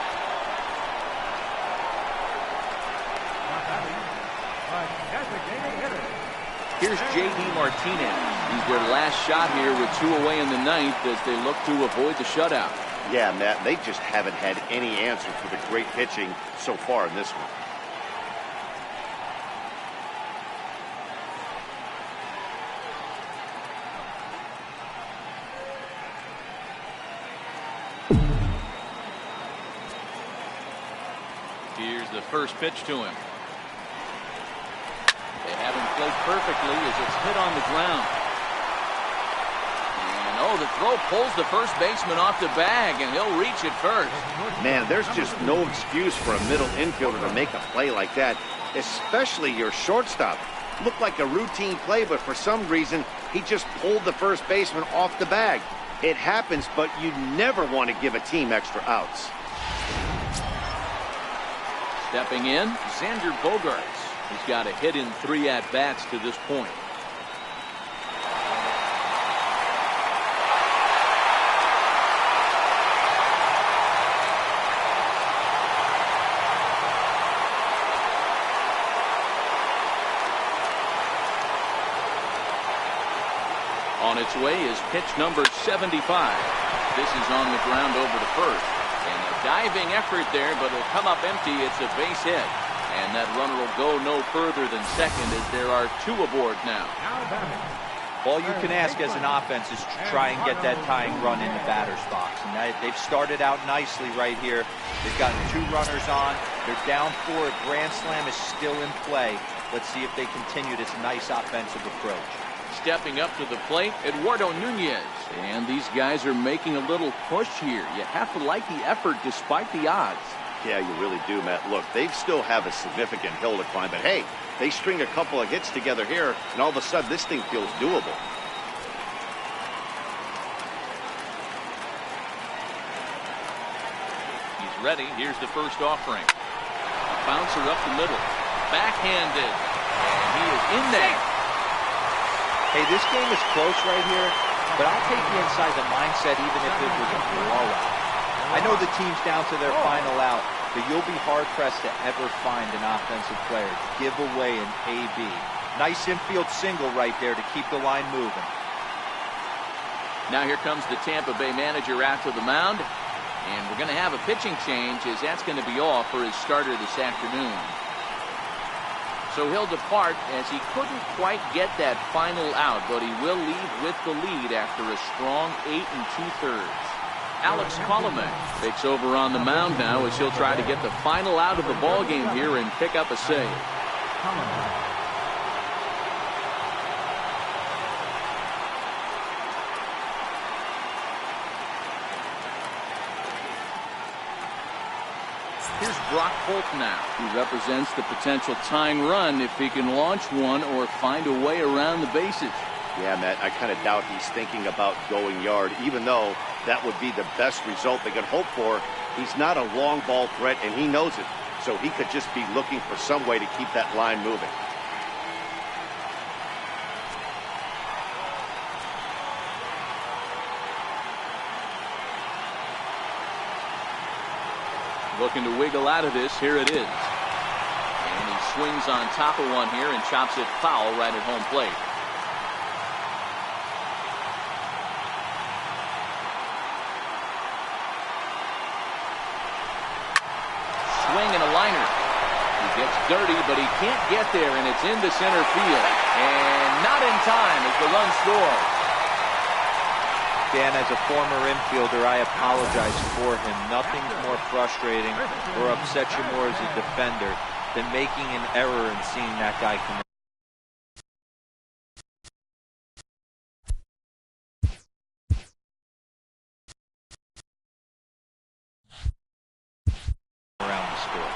Now batting, by designated hitter. Here's J.D. Martinez. He's their last shot here with 2 away in the 9th as they look to avoid the shutout. Yeah, Matt, they just haven't had any answer for the great pitching so far in this one. Here's the first pitch to him. They have him played perfectly as it's hit on the ground. And oh, the throw pulls the first baseman off the bag, and he'll reach it first. Man, there's just no excuse for a middle infielder to make a play like that, especially your shortstop. Looked like a routine play, but for some reason, he just pulled the first baseman off the bag. It happens, but you never want to give a team extra outs. Stepping in, Xander Bogaerts. He's got a hit in 3 at-bats to this point. On its way is pitch number 75. This is on the ground over to first. And a diving effort there, but it'll come up empty. It's a base hit. And that runner will go no further than second as there are 2 aboard now. Now batting. All you can ask as an offense is to try and get that tying run in the batter's box. And they've started out nicely right here. They've gotten 2 runners on. They're down 4. A grand slam is still in play. Let's see if they continue this nice offensive approach. Stepping up to the plate, Eduardo Nunez. And these guys are making a little push here. You have to like the effort despite the odds. Yeah, you really do, Matt. Look, they still have a significant hill to climb, but hey, they string a couple of hits together here, and all of a sudden this thing feels doable. He's ready. Here's the first offering. A bouncer up the middle. Backhanded. And he is in there. Hey, this game is close right here, but I'll take you inside the mindset even if it was a blowout. I know the team's down to their final out, but you'll be hard-pressed to ever find an offensive player to give away an AB. Nice infield single right there to keep the line moving. Now here comes the Tampa Bay manager out to the mound. And we're going to have a pitching change as that's going to be off for his starter this afternoon. So he'll depart as he couldn't quite get that final out, but he will leave with the lead after a strong 8 2/3. Alex Colomé takes over on the mound now as he'll try to get the final out of the ball game here and pick up a save. Here's Brock Holt now. He represents the potential tying run if he can launch one or find a way around the bases. Yeah, Matt, I kind of doubt he's thinking about going yard, even though that would be the best result they could hope for. He's not a long ball threat, and he knows it. So he could just be looking for some way to keep that line moving. Looking to wiggle out of this. Here it is. And he swings on top of one here and chops it foul right at home plate. Swing and a liner. He gets dirty, but he can't get there, and it's into center field. And not in time as the run scores. Dan, as a former infielder, I apologize for him. Nothing's more frustrating or upsets you more as a defender than making an error and seeing that guy come around the score.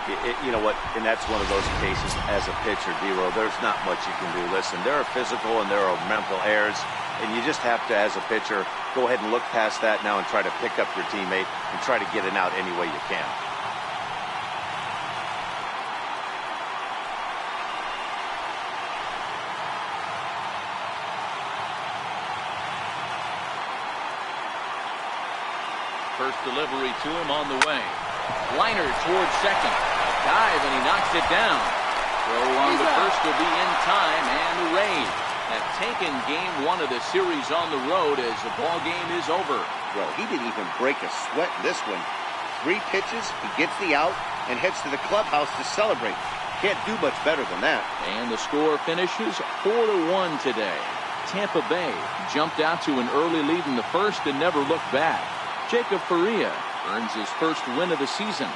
You know what? And that's one of those cases as a pitcher, D-Row. There's not much you can do. Listen, there are physical and there are mental errors, and you just have to, as a pitcher, go ahead and look past that now and try to pick up your teammate and try to get it out any way you can. First delivery to him on the way. Liner towards second. A dive, and he knocks it down. Throw on the first will be in time, and the Rays have taken game one of the series on the road as the ball game is over. Well, he didn't even break a sweat in this one. 3 pitches, he gets the out, and heads to the clubhouse to celebrate. Can't do much better than that. And the score finishes 4-1 today. Tampa Bay jumped out to an early lead in the first and never looked back. Jacob Faria earns his first win of the season.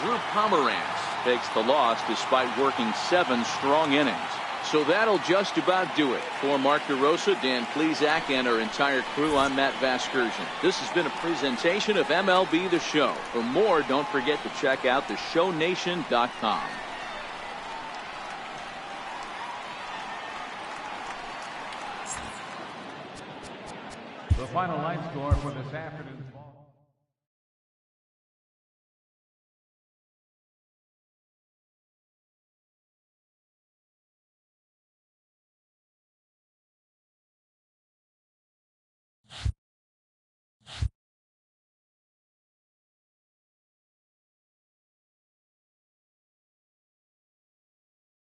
Drew Pomeranz takes the loss despite working 7 strong innings. So that'll just about do it. For Mark DeRosa, Dan Plesac, and our entire crew, I'm Matt Vasgersian. This has been a presentation of MLB The Show. For more, don't forget to check out theshownation.com. The final line score for this afternoon's ball.